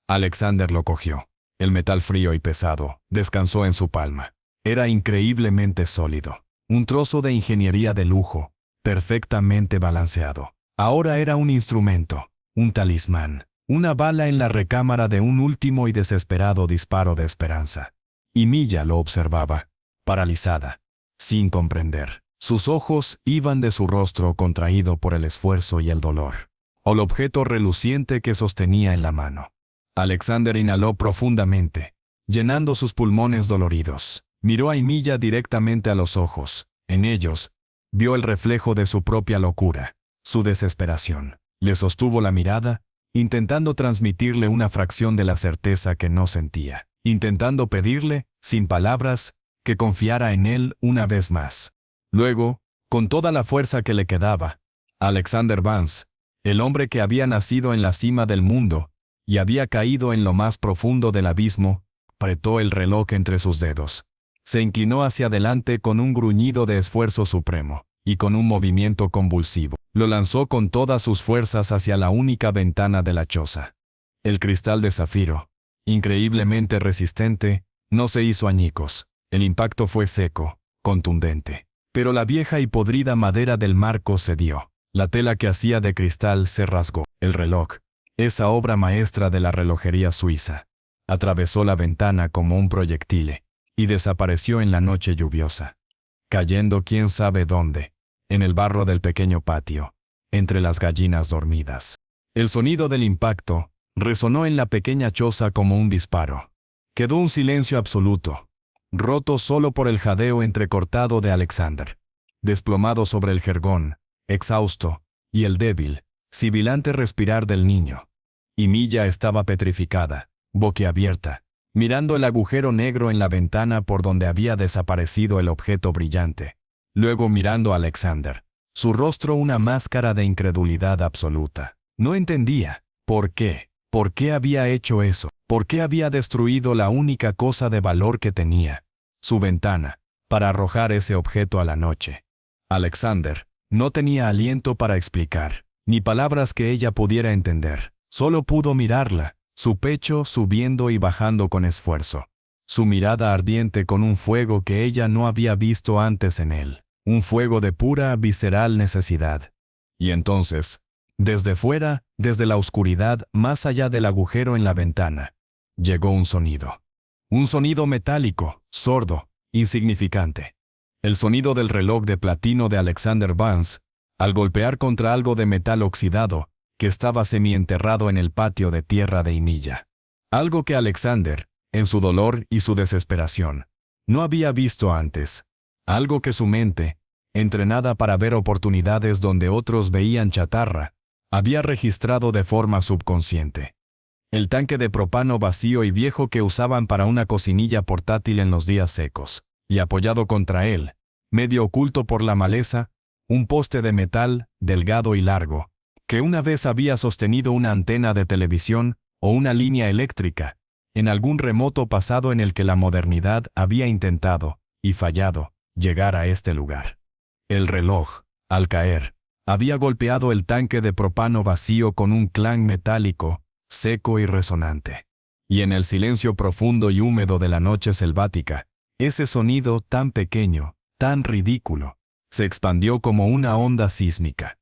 Speaker 1: Alexander lo cogió. El metal frío y pesado descansó en su palma. Era increíblemente sólido. Un trozo de ingeniería de lujo, perfectamente balanceado. Ahora era un instrumento, un talismán, una bala en la recámara de un último y desesperado disparo de esperanza. Y Milla lo observaba, paralizada, sin comprender. Sus ojos iban de su rostro contraído por el esfuerzo y el dolor, al objeto reluciente que sostenía en la mano. Alexander inhaló profundamente, llenando sus pulmones doloridos. Miró a Milla directamente a los ojos. En ellos, vio el reflejo de su propia locura, su desesperación. Le sostuvo la mirada, intentando transmitirle una fracción de la certeza que no sentía, intentando pedirle, sin palabras, que confiara en él una vez más. Luego, con toda la fuerza que le quedaba, Alexander Vance, el hombre que había nacido en la cima del mundo y había caído en lo más profundo del abismo, apretó el reloj entre sus dedos. Se inclinó hacia adelante con un gruñido de esfuerzo supremo, y con un movimiento convulsivo, lo lanzó con todas sus fuerzas hacia la única ventana de la choza. El cristal de zafiro, increíblemente resistente, no se hizo añicos. El impacto fue seco, contundente. Pero la vieja y podrida madera del marco cedió. La tela que hacía de cristal se rasgó. El reloj, esa obra maestra de la relojería suiza, atravesó la ventana como un proyectil y desapareció en la noche lluviosa, cayendo quién sabe dónde, en el barro del pequeño patio, entre las gallinas dormidas. El sonido del impacto resonó en la pequeña choza como un disparo. Quedó un silencio absoluto, roto solo por el jadeo entrecortado de Alexander, desplomado sobre el jergón, exhausto, y el débil, sibilante respirar del niño. Y Milla estaba petrificada, boquiabierta, mirando el agujero negro en la ventana por donde había desaparecido el objeto brillante. Luego mirando a Alexander, su rostro una máscara de incredulidad absoluta. No entendía. ¿Por qué? ¿Por qué había hecho eso? ¿Por qué había destruido la única cosa de valor que tenía? Su ventana, para arrojar ese objeto a la noche. Alexander no tenía aliento para explicar, ni palabras que ella pudiera entender. Solo pudo mirarla, su pecho subiendo y bajando con esfuerzo. Su mirada ardiente con un fuego que ella no había visto antes en él. Un fuego de pura, visceral necesidad. Y entonces, desde fuera, desde la oscuridad, más allá del agujero en la ventana, llegó un sonido. Un sonido metálico, sordo, insignificante. El sonido del reloj de platino de Alexander Vance, al golpear contra algo de metal oxidado, que estaba semienterrado en el patio de tierra de Milla. Algo que Alexander, en su dolor y su desesperación, no había visto antes. Algo que su mente, entrenada para ver oportunidades donde otros veían chatarra, había registrado de forma subconsciente. El tanque de propano vacío y viejo que usaban para una cocinilla portátil en los días secos, y apoyado contra él, medio oculto por la maleza, un poste de metal, delgado y largo, que una vez había sostenido una antena de televisión o una línea eléctrica, en algún remoto pasado en el que la modernidad había intentado, y fallado, llegar a este lugar. El reloj, al caer, había golpeado el tanque de propano vacío con un clang metálico, seco y resonante. Y en el silencio profundo y húmedo de la noche selvática, ese sonido tan pequeño, tan ridículo, se expandió como una onda sísmica.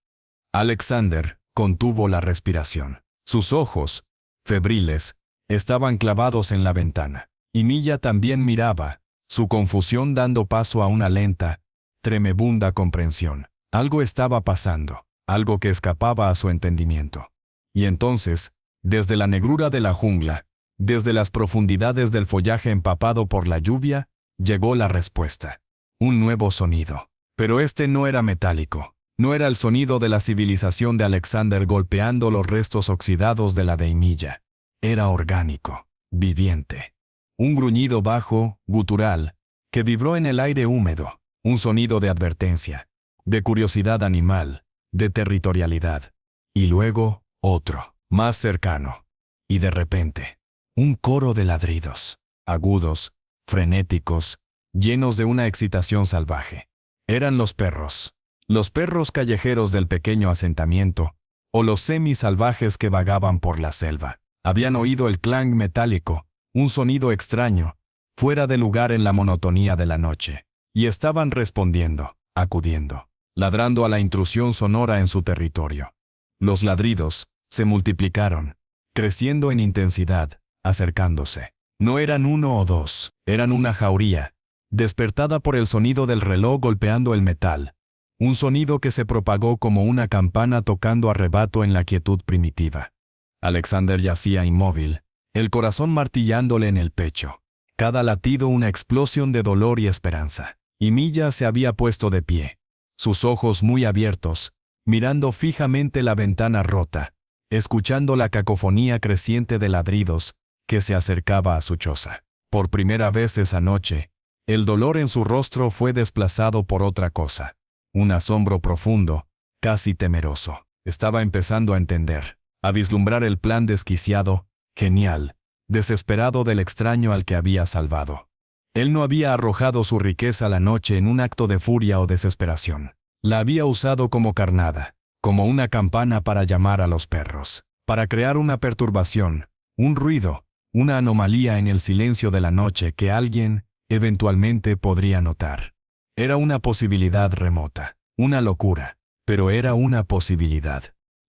Speaker 1: Alexander contuvo la respiración. Sus ojos, febriles, estaban clavados en la ventana. Y Milla también miraba, su confusión dando paso a una lenta, tremebunda comprensión. Algo estaba pasando, algo que escapaba a su entendimiento. Y entonces, desde la negrura de la jungla, desde las profundidades del follaje empapado por la lluvia, llegó la respuesta. Un nuevo sonido. Pero este no era metálico. No era el sonido de la civilización de Alexander golpeando los restos oxidados de la de Milla. Era orgánico, viviente. Un gruñido bajo, gutural, que vibró en el aire húmedo. Un sonido de advertencia, de curiosidad animal, de territorialidad. Y luego, otro, más cercano. Y de repente, un coro de ladridos, agudos, frenéticos, llenos de una excitación salvaje. Eran los perros callejeros del pequeño asentamiento, o los semisalvajes que vagaban por la selva. Habían oído el clang metálico, un sonido extraño, fuera de lugar en la monotonía de la noche, y estaban respondiendo, acudiendo, ladrando a la intrusión sonora en su territorio. Los ladridos se multiplicaron, creciendo en intensidad, acercándose. No eran uno o dos, eran una jauría, despertada por el sonido del reloj golpeando el metal, un sonido que se propagó como una campana tocando a rebato en la quietud primitiva. Alexander yacía inmóvil, el corazón martillándole en el pecho, cada latido una explosión de dolor y esperanza. Y Milla se había puesto de pie, sus ojos muy abiertos, mirando fijamente la ventana rota, escuchando la cacofonía creciente de ladridos que se acercaba a su choza. Por primera vez esa noche, el dolor en su rostro fue desplazado por otra cosa, un asombro profundo, casi temeroso. Estaba empezando a entender, a vislumbrar el plan desquiciado, genial, desesperado del extraño al que había salvado. Él no había arrojado su riqueza a la noche en un acto de furia o desesperación. La había usado como carnada, como una campana para llamar a los perros, para crear una perturbación, un ruido, una anomalía en el silencio de la noche que alguien, eventualmente, podría notar. Era una posibilidad remota, una locura, pero era una posibilidad.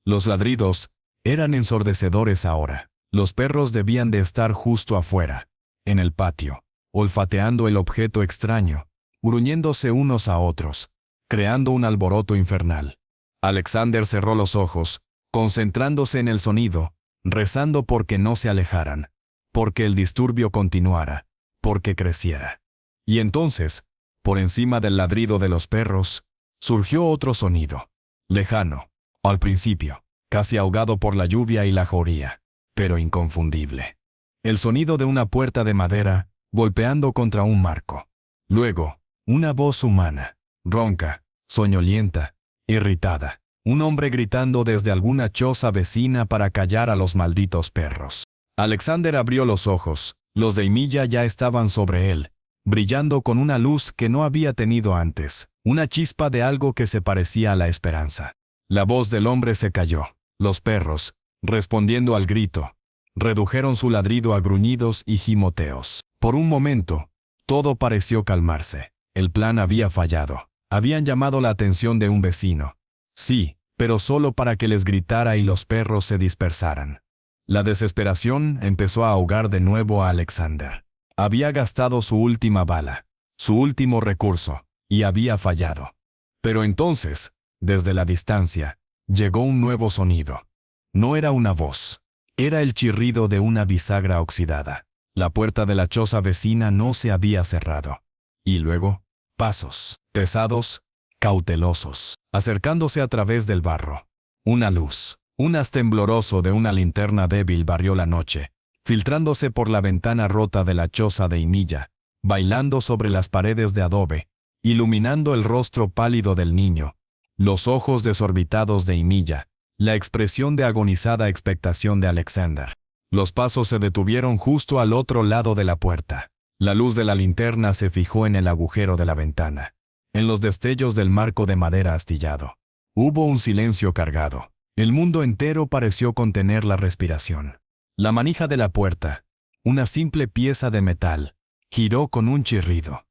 Speaker 1: Los ladridos eran ensordecedores ahora. Los perros debían de estar justo afuera, en el patio, olfateando el objeto extraño, gruñéndose unos a otros, creando un alboroto infernal. Alexander cerró los ojos, concentrándose en el sonido, rezando porque no se alejaran, porque el disturbio continuara, porque creciera. Y entonces, por encima del ladrido de los perros, surgió otro sonido, lejano, al principio, casi ahogado por la lluvia y la jauría, pero inconfundible. El sonido de una puerta de madera, golpeando contra un marco. Luego, una voz humana, ronca, soñolienta, irritada. Un hombre gritando desde alguna choza vecina para callar a los malditos perros. Alexander abrió los ojos, los de Milla ya estaban sobre él, brillando con una luz que no había tenido antes, una chispa de algo que se parecía a la esperanza. La voz del hombre se calló. Los perros, respondiendo al grito, redujeron su ladrido a gruñidos y gimoteos. Por un momento, todo pareció calmarse. El plan había fallado. Habían llamado la atención de un vecino. Sí, pero solo para que les gritara y los perros se dispersaran. La desesperación empezó a ahogar de nuevo a Alexander. Había gastado su última bala, su último recurso, y había fallado. Pero entonces, desde la distancia, llegó un nuevo sonido. No era una voz. Era el chirrido de una bisagra oxidada. La puerta de la choza vecina no se había cerrado. Y luego, pasos, pesados, cautelosos, acercándose a través del barro. Una luz, un haz tembloroso de una linterna débil barrió la noche, filtrándose por la ventana rota de la choza de Milla, bailando sobre las paredes de adobe, iluminando el rostro pálido del niño, los ojos desorbitados de Milla, la expresión de agonizada expectación de Alexander. Los pasos se detuvieron justo al otro lado de la puerta. La luz de la linterna se fijó en el agujero de la ventana, en los destellos del marco de madera astillado. Hubo un silencio cargado. El mundo entero pareció contener la respiración. La manija de la puerta, una simple pieza de metal, giró con un chirrido.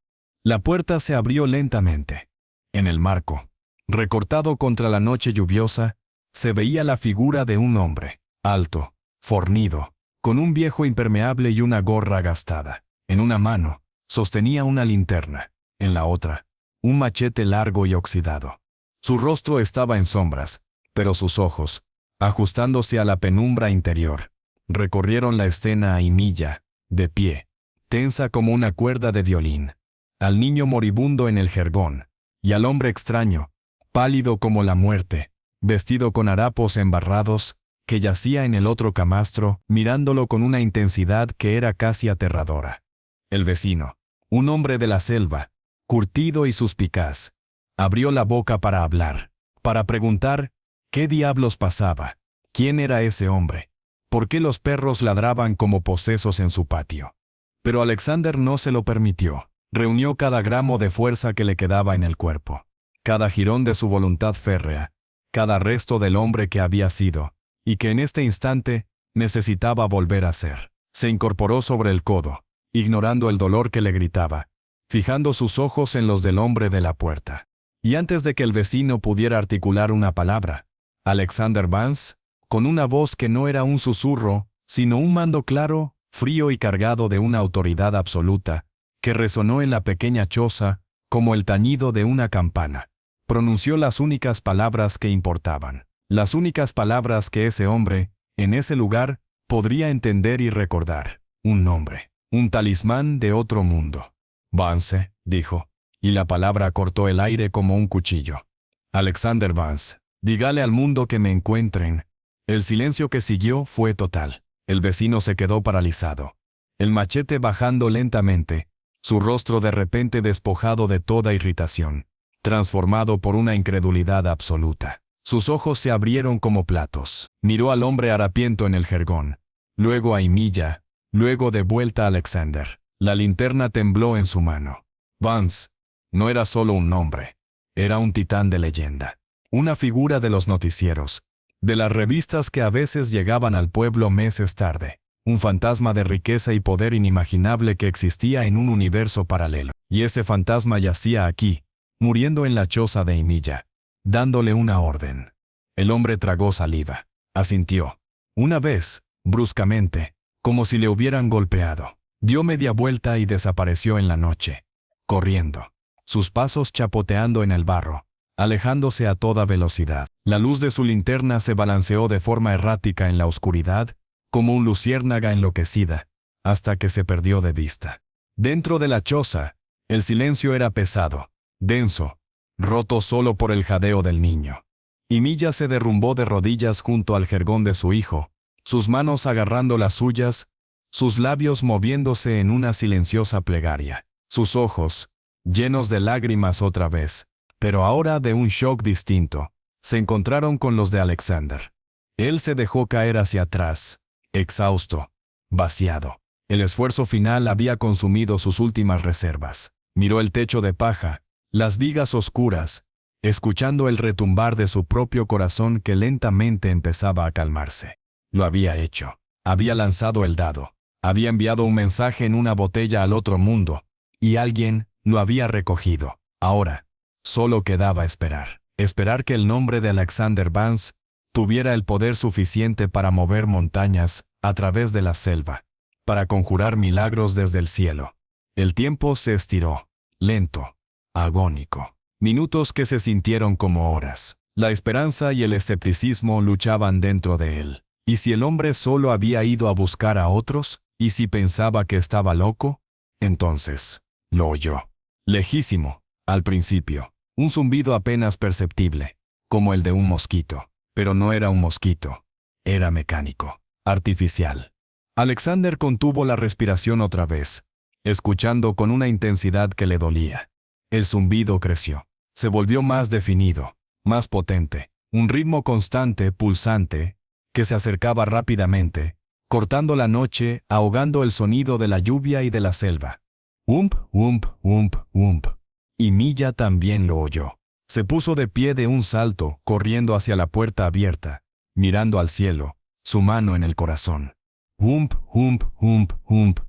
Speaker 1: La puerta se abrió lentamente. En el marco, recortado contra la noche lluviosa, se veía la figura de un hombre, alto, fornido, con un viejo impermeable y una gorra gastada. En una mano, sostenía una linterna, en la otra, un machete largo y oxidado. Su rostro estaba en sombras, pero sus ojos, ajustándose a la penumbra interior, recorrieron la escena a Ymilla, de pie, tensa como una cuerda de violín, al niño moribundo en el jergón, y al hombre extraño, pálido como la muerte, vestido con harapos embarrados, que yacía en el otro camastro, mirándolo con una intensidad que era casi aterradora. El vecino, un hombre de la selva, curtido y suspicaz, abrió la boca para hablar, para preguntar qué diablos pasaba, quién era ese hombre, por qué los perros ladraban como posesos en su patio. Pero Alexander no se lo permitió. Reunió cada gramo de fuerza que le quedaba en el cuerpo, cada jirón de su voluntad férrea, cada resto del hombre que había sido, y que en este instante necesitaba volver a ser. Se incorporó sobre el codo, ignorando el dolor que le gritaba, fijando sus ojos en los del hombre de la puerta. Y antes de que el vecino pudiera articular una palabra, Alexander Vance, con una voz que no era un susurro, sino un mando claro, frío y cargado de una autoridad absoluta, que resonó en la pequeña choza como el tañido de una campana, pronunció las únicas palabras que importaban, las únicas palabras que ese hombre, en ese lugar, podría entender y recordar. Un nombre, un talismán de otro mundo. Vance, dijo, y la palabra cortó el aire como un cuchillo. Alexander Vance, dígale al mundo que me encuentren. El silencio que siguió fue total. El vecino se quedó paralizado, el machete bajando lentamente, su rostro de repente despojado de toda irritación, transformado por una incredulidad absoluta. Sus ojos se abrieron como platos. Miró al hombre harapiento en el jergón, luego a Ymilla, luego de vuelta a Alexander. La linterna tembló en su mano. Vance no era solo un nombre, era un titán de leyenda, una figura de los noticieros, de las revistas que a veces llegaban al pueblo meses tarde, un fantasma de riqueza y poder inimaginable que existía en un universo paralelo. Y ese fantasma yacía aquí, muriendo en la choza de Ymilla, dándole una orden. El hombre tragó saliva, asintió. Una vez, bruscamente, como si le hubieran golpeado, dio media vuelta y desapareció en la noche, corriendo, sus pasos chapoteando en el barro, alejándose a toda velocidad. La luz de su linterna se balanceó de forma errática en la oscuridad, como un luciérnaga enloquecida, hasta que se perdió de vista. Dentro de la choza, el silencio era pesado, denso, roto solo por el jadeo del niño. Ymilla se derrumbó de rodillas junto al jergón de su hijo, sus manos agarrando las suyas, sus labios moviéndose en una silenciosa plegaria, sus ojos, llenos de lágrimas otra vez, pero ahora de un shock distinto, se encontraron con los de Alexander. Él se dejó caer hacia atrás, exhausto, vaciado. El esfuerzo final había consumido sus últimas reservas. Miró el techo de paja, las vigas oscuras, escuchando el retumbar de su propio corazón que lentamente empezaba a calmarse. Lo había hecho. Había lanzado el dado. Había enviado un mensaje en una botella al otro mundo, y alguien lo había recogido. Ahora, solo quedaba esperar. Esperar que el nombre de Alexander Vance tuviera el poder suficiente para mover montañas a través de la selva, para conjurar milagros desde el cielo. El tiempo se estiró, lento, agónico. Minutos que se sintieron como horas. La esperanza y el escepticismo luchaban dentro de él. ¿Y si el hombre solo había ido a buscar a otros? ¿Y si pensaba que estaba loco? Entonces, lo oyó. Lejísimo, al principio, un zumbido apenas perceptible, como el de un mosquito. Pero no era un mosquito. Era mecánico, artificial. Alexander contuvo la respiración otra vez, escuchando con una intensidad que le dolía. El zumbido creció. Se volvió más definido, más potente. Un ritmo constante, pulsante, que se acercaba rápidamente, cortando la noche, ahogando el sonido de la lluvia y de la selva. Wump, wump, wump, wump. Ymilla también lo oyó. Se puso de pie de un salto, corriendo hacia la puerta abierta, mirando al cielo, su mano en el corazón. Wump, wump, wump, wump.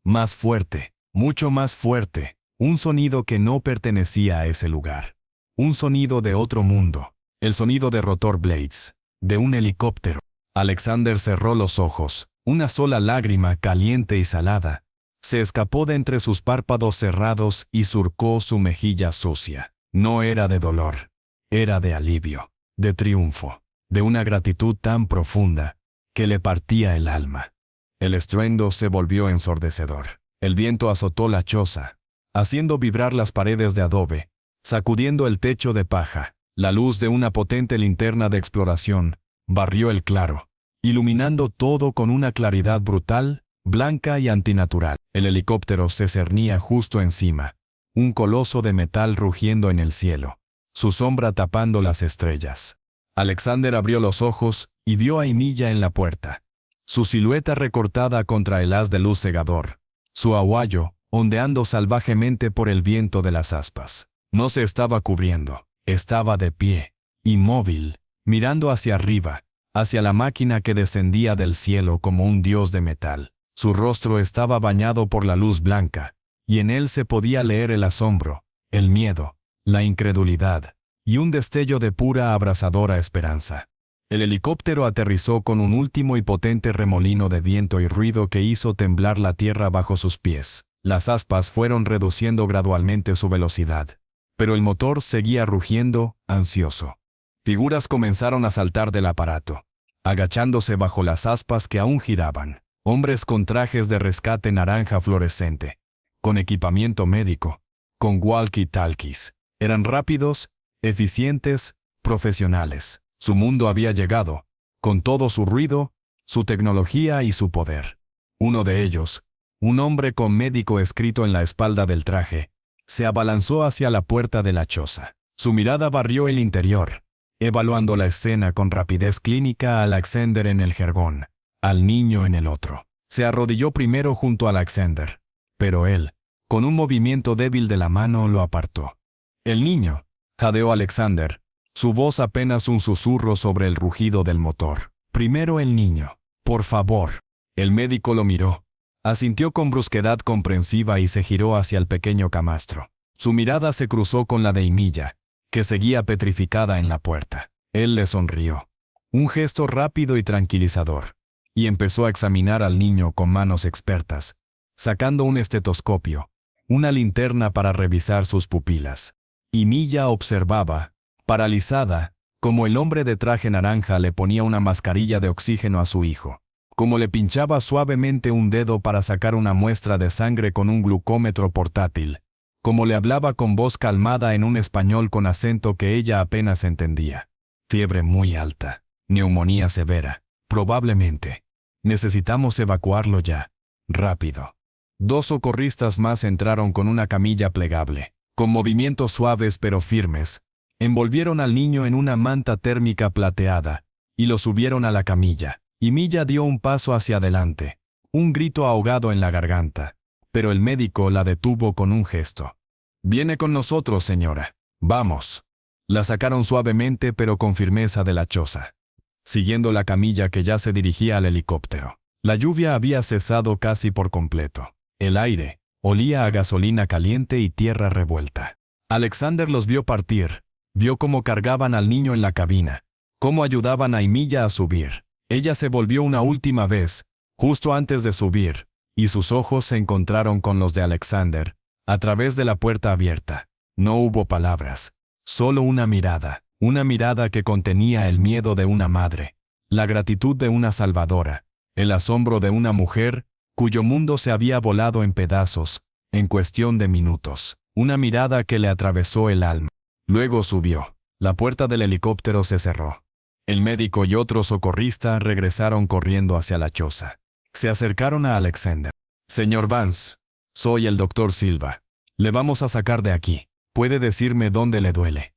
Speaker 1: Más fuerte, mucho más fuerte. Un sonido que no pertenecía a ese lugar. Un sonido de otro mundo. El sonido de rotor blades, de un helicóptero. Alexander cerró los ojos. Una sola lágrima caliente y salada se escapó de entre sus párpados cerrados y surcó su mejilla sucia. No era de dolor, era de alivio, de triunfo, de una gratitud tan profunda que le partía el alma. El estruendo se volvió ensordecedor. El viento azotó la choza, haciendo vibrar las paredes de adobe, sacudiendo el techo de paja. La luz de una potente linterna de exploración barrió el claro, iluminando todo con una claridad brutal, blanca y antinatural. El helicóptero se cernía justo encima, un coloso de metal rugiendo en el cielo, su sombra tapando las estrellas. Alexander abrió los ojos y vio a Emilia en la puerta, su silueta recortada contra el haz de luz cegador, su aguayo ondeando salvajemente por el viento de las aspas. No se estaba cubriendo, estaba de pie, inmóvil, mirando hacia arriba, hacia la máquina que descendía del cielo como un dios de metal. Su rostro estaba bañado por la luz blanca, y en él se podía leer el asombro, el miedo, la incredulidad, y un destello de pura abrasadora esperanza. El helicóptero aterrizó con un último y potente remolino de viento y ruido que hizo temblar la tierra bajo sus pies. Las aspas fueron reduciendo gradualmente su velocidad, pero el motor seguía rugiendo, ansioso. Figuras comenzaron a saltar del aparato, agachándose bajo las aspas que aún giraban. Hombres con trajes de rescate naranja fluorescente, con equipamiento médico, con walkie-talkies. Eran rápidos, eficientes, profesionales. Su mundo había llegado, con todo su ruido, su tecnología y su poder. Uno de ellos, un hombre con médico escrito en la espalda del traje, se abalanzó hacia la puerta de la choza. Su mirada barrió el interior, evaluando la escena con rapidez clínica a Alexander en el jergón, al niño en el otro. Se arrodilló primero junto a Alexander, pero él, con un movimiento débil de la mano, lo apartó. El niño, jadeó Alexander, su voz apenas un susurro sobre el rugido del motor. Primero el niño, por favor. El médico lo miró, asintió con brusquedad comprensiva y se giró hacia el pequeño camastro. Su mirada se cruzó con la de Emilia, que seguía petrificada en la puerta. Él le sonrió, un gesto rápido y tranquilizador, y empezó a examinar al niño con manos expertas, sacando un estetoscopio, una linterna para revisar sus pupilas. Emilia observaba, paralizada, como el hombre de traje naranja le ponía una mascarilla de oxígeno a su hijo, como le pinchaba suavemente un dedo para sacar una muestra de sangre con un glucómetro portátil, como le hablaba con voz calmada en un español con acento que ella apenas entendía. Fiebre muy alta, neumonía severa, probablemente. Necesitamos evacuarlo ya, rápido. 2 socorristas más entraron con una camilla plegable, con movimientos suaves pero firmes. Envolvieron al niño en una manta térmica plateada y lo subieron a la camilla. Emilia dio un paso hacia adelante, un grito ahogado en la garganta, pero el médico la detuvo con un gesto. «Viene con nosotros, señora. Vamos». La sacaron suavemente pero con firmeza de la choza, siguiendo la camilla que ya se dirigía al helicóptero. La lluvia había cesado casi por completo. El aire olía a gasolina caliente y tierra revuelta. Alexander los vio partir, vio cómo cargaban al niño en la cabina, cómo ayudaban a Emilia a subir. Ella se volvió una última vez, justo antes de subir, y sus ojos se encontraron con los de Alexander, a través de la puerta abierta. No hubo palabras, solo una mirada que contenía el miedo de una madre, la gratitud de una salvadora, el asombro de una mujer cuyo mundo se había volado en pedazos, en cuestión de minutos. Una mirada que le atravesó el alma. Luego subió. La puerta del helicóptero se cerró. El médico y otro socorrista regresaron corriendo hacia la choza. Se acercaron a Alexander. «Señor Vance, soy el doctor Silva. Le vamos a sacar de aquí. ¿Puede decirme dónde le duele?»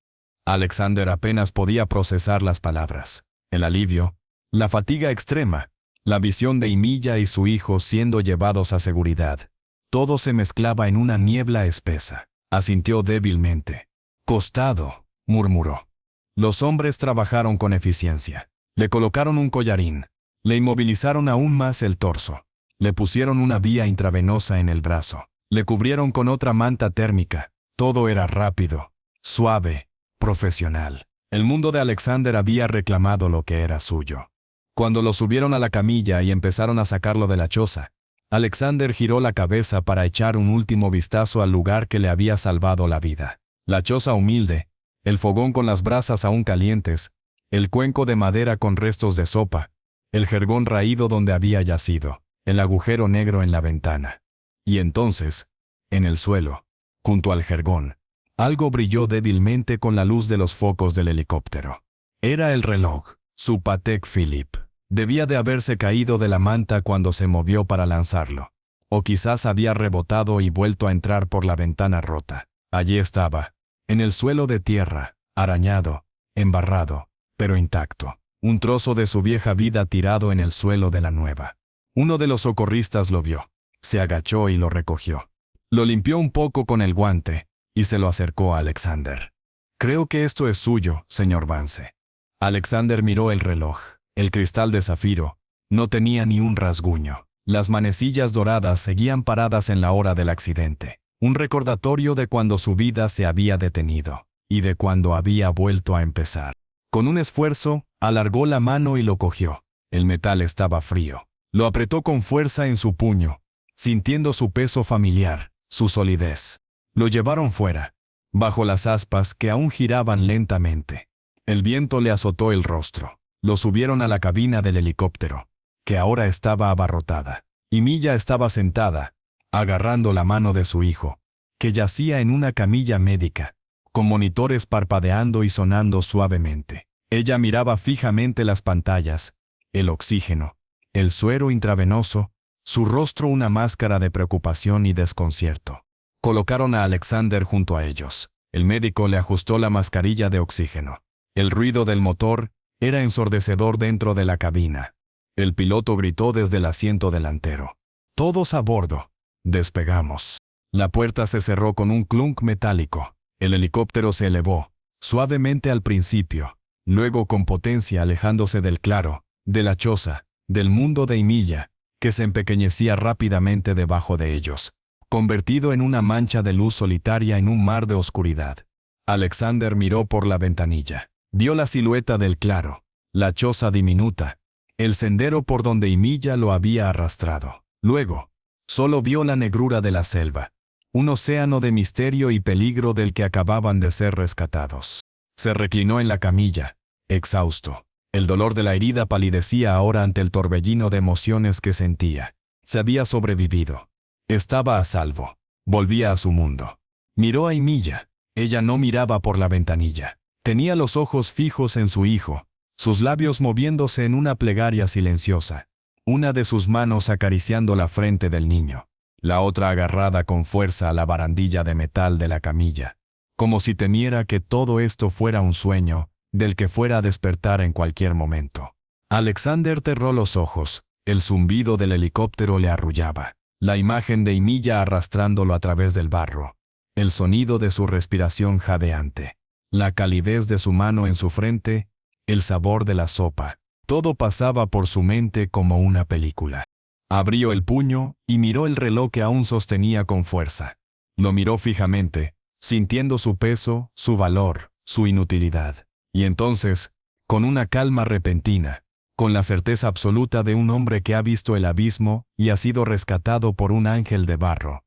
Speaker 1: Alexander apenas podía procesar las palabras. El alivio, la fatiga extrema, la visión de Emilia y su hijo siendo llevados a seguridad. Todo se mezclaba en una niebla espesa. Asintió débilmente. «Costado», murmuró. Los hombres trabajaron con eficiencia. Le colocaron un collarín, le inmovilizaron aún más el torso, le pusieron una vía intravenosa en el brazo, le cubrieron con otra manta térmica. Todo era rápido, suave, profesional. El mundo de Alexander había reclamado lo que era suyo. Cuando lo subieron a la camilla y empezaron a sacarlo de la choza, Alexander giró la cabeza para echar un último vistazo al lugar que le había salvado la vida. La choza humilde, el fogón con las brasas aún calientes, el cuenco de madera con restos de sopa, el jergón raído donde había yacido, el agujero negro en la ventana. Y entonces, en el suelo, junto al jergón, algo brilló débilmente con la luz de los focos del helicóptero. Era el reloj, su Patek Philippe. Debía de haberse caído de la manta cuando se movió para lanzarlo. O quizás había rebotado y vuelto a entrar por la ventana rota. Allí estaba, en el suelo de tierra, arañado, embarrado, pero intacto. Un trozo de su vieja vida tirado en el suelo de la nueva. Uno de los socorristas lo vio. Se agachó y lo recogió. Lo limpió un poco con el guante y se lo acercó a Alexander. «Creo que esto es suyo, señor Vance». Alexander miró el reloj. El cristal de zafiro no tenía ni un rasguño. Las manecillas doradas seguían paradas en la hora del accidente. Un recordatorio de cuando su vida se había detenido y de cuando había vuelto a empezar. Con un esfuerzo, alargó la mano y lo cogió. El metal estaba frío. Lo apretó con fuerza en su puño, sintiendo su peso familiar, su solidez. Lo llevaron fuera, bajo las aspas que aún giraban lentamente. El viento le azotó el rostro. Lo subieron a la cabina del helicóptero, que ahora estaba abarrotada. Y Milla estaba sentada, agarrando la mano de su hijo, que yacía en una camilla médica, con monitores parpadeando y sonando suavemente. Ella miraba fijamente las pantallas, el oxígeno, el suero intravenoso, su rostro una máscara de preocupación y desconcierto. Colocaron a Alexander junto a ellos. El médico le ajustó la mascarilla de oxígeno. El ruido del motor era ensordecedor dentro de la cabina. El piloto gritó desde el asiento delantero. «Todos a bordo. Despegamos». La puerta se cerró con un clunk metálico. El helicóptero se elevó, suavemente al principio, luego con potencia alejándose del claro, de la choza, del mundo de Emilia, que se empequeñecía rápidamente debajo de ellos, convertido en una mancha de luz solitaria en un mar de oscuridad. Alexander miró por la ventanilla. Vio la silueta del claro, la choza diminuta, el sendero por donde Emilia lo había arrastrado. Luego, solo vio la negrura de la selva, un océano de misterio y peligro del que acababan de ser rescatados. Se reclinó en la camilla, exhausto. El dolor de la herida palidecía ahora ante el torbellino de emociones que sentía. Se había sobrevivido. Estaba a salvo. Volvía a su mundo. Miró a Emilia. Ella no miraba por la ventanilla. Tenía los ojos fijos en su hijo, sus labios moviéndose en una plegaria silenciosa, una de sus manos acariciando la frente del niño, la otra agarrada con fuerza a la barandilla de metal de la camilla, como si temiera que todo esto fuera un sueño, del que fuera a despertar en cualquier momento. Alexander cerró los ojos, el zumbido del helicóptero le arrullaba, la imagen de Emilia arrastrándolo a través del barro, el sonido de su respiración jadeante. La calidez de su mano en su frente, el sabor de la sopa, todo pasaba por su mente como una película. Abrió el puño y miró el reloj que aún sostenía con fuerza. Lo miró fijamente, sintiendo su peso, su valor, su inutilidad. Y entonces, con una calma repentina, con la certeza absoluta de un hombre que ha visto el abismo y ha sido rescatado por un ángel de barro,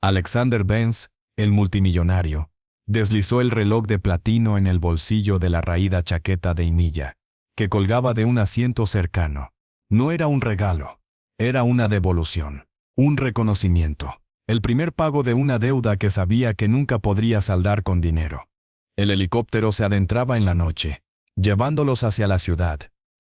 Speaker 1: Alexander Vance, el multimillonario, deslizó el reloj de platino en el bolsillo de la raída chaqueta de Emilia, que colgaba de un asiento cercano. No era un regalo, era una devolución, un reconocimiento, el primer pago de una deuda que sabía que nunca podría saldar con dinero. El helicóptero se adentraba en la noche, llevándolos hacia la ciudad,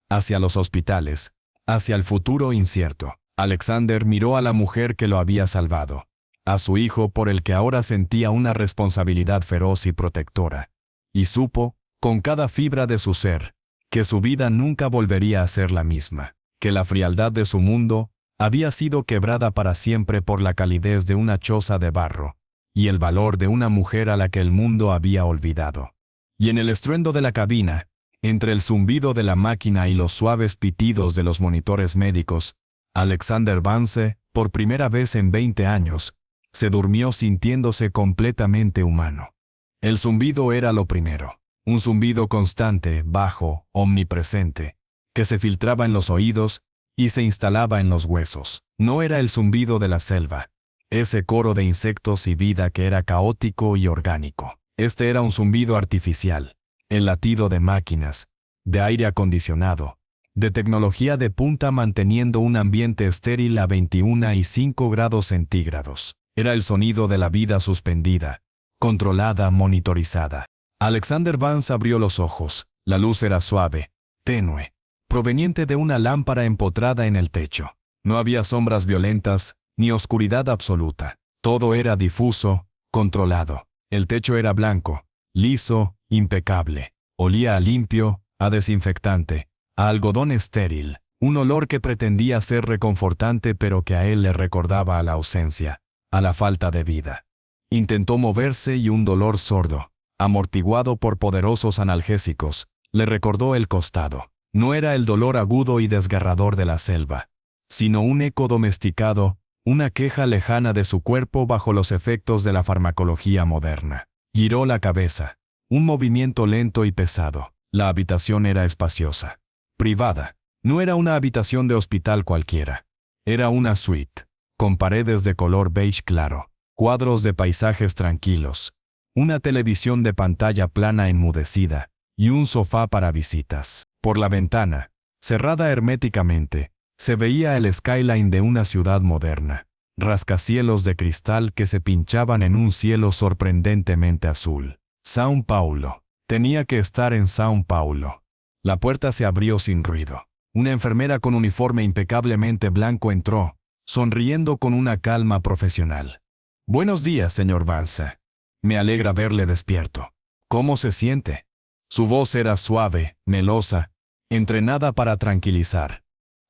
Speaker 1: hacia los hospitales, hacia el futuro incierto. Alexander miró a la mujer que lo había salvado, a su hijo por el que ahora sentía una responsabilidad feroz y protectora, y supo, con cada fibra de su ser, que su vida nunca volvería a ser la misma, que la frialdad de su mundo había sido quebrada para siempre por la calidez de una choza de barro, y el valor de una mujer a la que el mundo había olvidado. Y en el estruendo de la cabina, entre el zumbido de la máquina y los suaves pitidos de los monitores médicos, Alexander Vance, por primera vez en 20 años, se durmió sintiéndose completamente humano. El zumbido era lo primero, un zumbido constante, bajo, omnipresente, que se filtraba en los oídos y se instalaba en los huesos. No era el zumbido de la selva, ese coro de insectos y vida que era caótico y orgánico. Este era un zumbido artificial, el latido de máquinas, de aire acondicionado, de tecnología de punta manteniendo un ambiente estéril a 21,5 grados centígrados. Era el sonido de la vida suspendida, controlada, monitorizada. Alexander Vance abrió los ojos. La luz era suave, tenue, proveniente de una lámpara empotrada en el techo. No había sombras violentas, ni oscuridad absoluta. Todo era difuso, controlado. El techo era blanco, liso, impecable. Olía a limpio, a desinfectante, a algodón estéril. Un olor que pretendía ser reconfortante pero que a él le recordaba a la ausencia, a la falta de vida. Intentó moverse y un dolor sordo, amortiguado por poderosos analgésicos, le recordó el costado. No era el dolor agudo y desgarrador de la selva, sino un eco domesticado, una queja lejana de su cuerpo bajo los efectos de la farmacología moderna. Giró la cabeza. Un movimiento lento y pesado. La habitación era espaciosa. Privada. No era una habitación de hospital cualquiera. Era una suite, con paredes de color beige claro, cuadros de paisajes tranquilos, una televisión de pantalla plana enmudecida, y un sofá para visitas. Por la ventana, cerrada herméticamente, se veía el skyline de una ciudad moderna, rascacielos de cristal que se pinchaban en un cielo sorprendentemente azul. São Paulo. Tenía que estar en São Paulo. La puerta se abrió sin ruido. Una enfermera con uniforme impecablemente blanco entró, sonriendo con una calma profesional. «Buenos días, señor Vance. Me alegra verle despierto. ¿Cómo se siente?» Su voz era suave, melosa, entrenada para tranquilizar.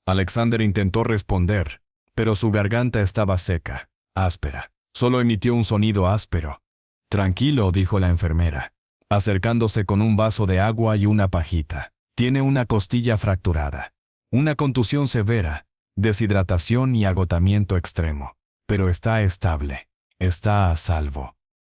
Speaker 1: Alexander intentó responder, pero su garganta estaba seca, áspera. Solo emitió un sonido áspero. «Tranquilo», dijo la enfermera, acercándose con un vaso de agua y una pajita. «Tiene una costilla fracturada, una contusión severa, deshidratación y agotamiento extremo. Pero está estable, está a salvo».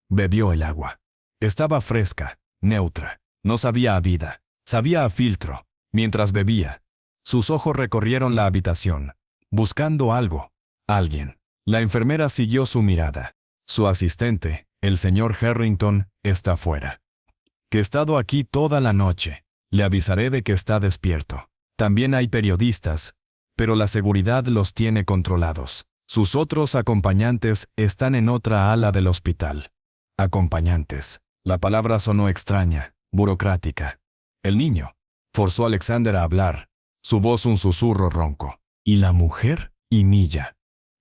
Speaker 1: Bebió el agua. Estaba fresca, neutra. No sabía a vida, sabía a filtro. Mientras bebía, sus ojos recorrieron la habitación, buscando algo, alguien. La enfermera siguió su mirada. Su asistente, el señor Harrington, está fuera. Que he estado aquí toda la noche. Le avisaré de que está despierto. También hay periodistas, pero la seguridad los tiene controlados. Sus otros acompañantes están en otra ala del hospital. Acompañantes. La palabra sonó extraña, burocrática. El niño forzó a Alexander a hablar, su voz un susurro ronco. ¿Y la mujer? Y Milla.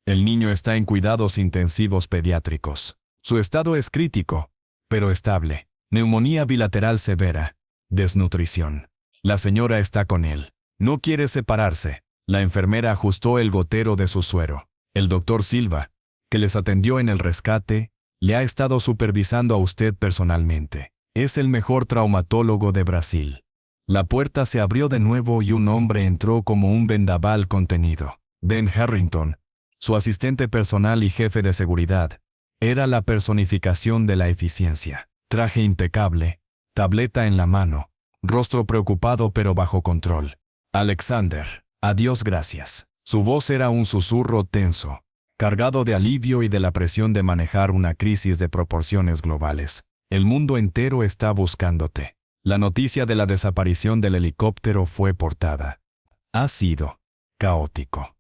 Speaker 1: El niño está en cuidados intensivos pediátricos. Su estado es crítico, pero estable. Neumonía bilateral severa. Desnutrición. La señora está con él. No quiere separarse. La enfermera ajustó el gotero de su suero. El doctor Silva, que les atendió en el rescate, le ha estado supervisando a usted personalmente. Es el mejor traumatólogo de Brasil. La puerta se abrió de nuevo y un hombre entró como un vendaval contenido. Ben Harrington, su asistente personal y jefe de seguridad, era la personificación de la eficiencia. Traje impecable, tableta en la mano, rostro preocupado pero bajo control. «Alexander, adiós, gracias». Su voz era un susurro tenso, cargado de alivio y de la presión de manejar una crisis de proporciones globales. El mundo entero está buscándote. La noticia de la desaparición del helicóptero fue portada. Ha sido caótico.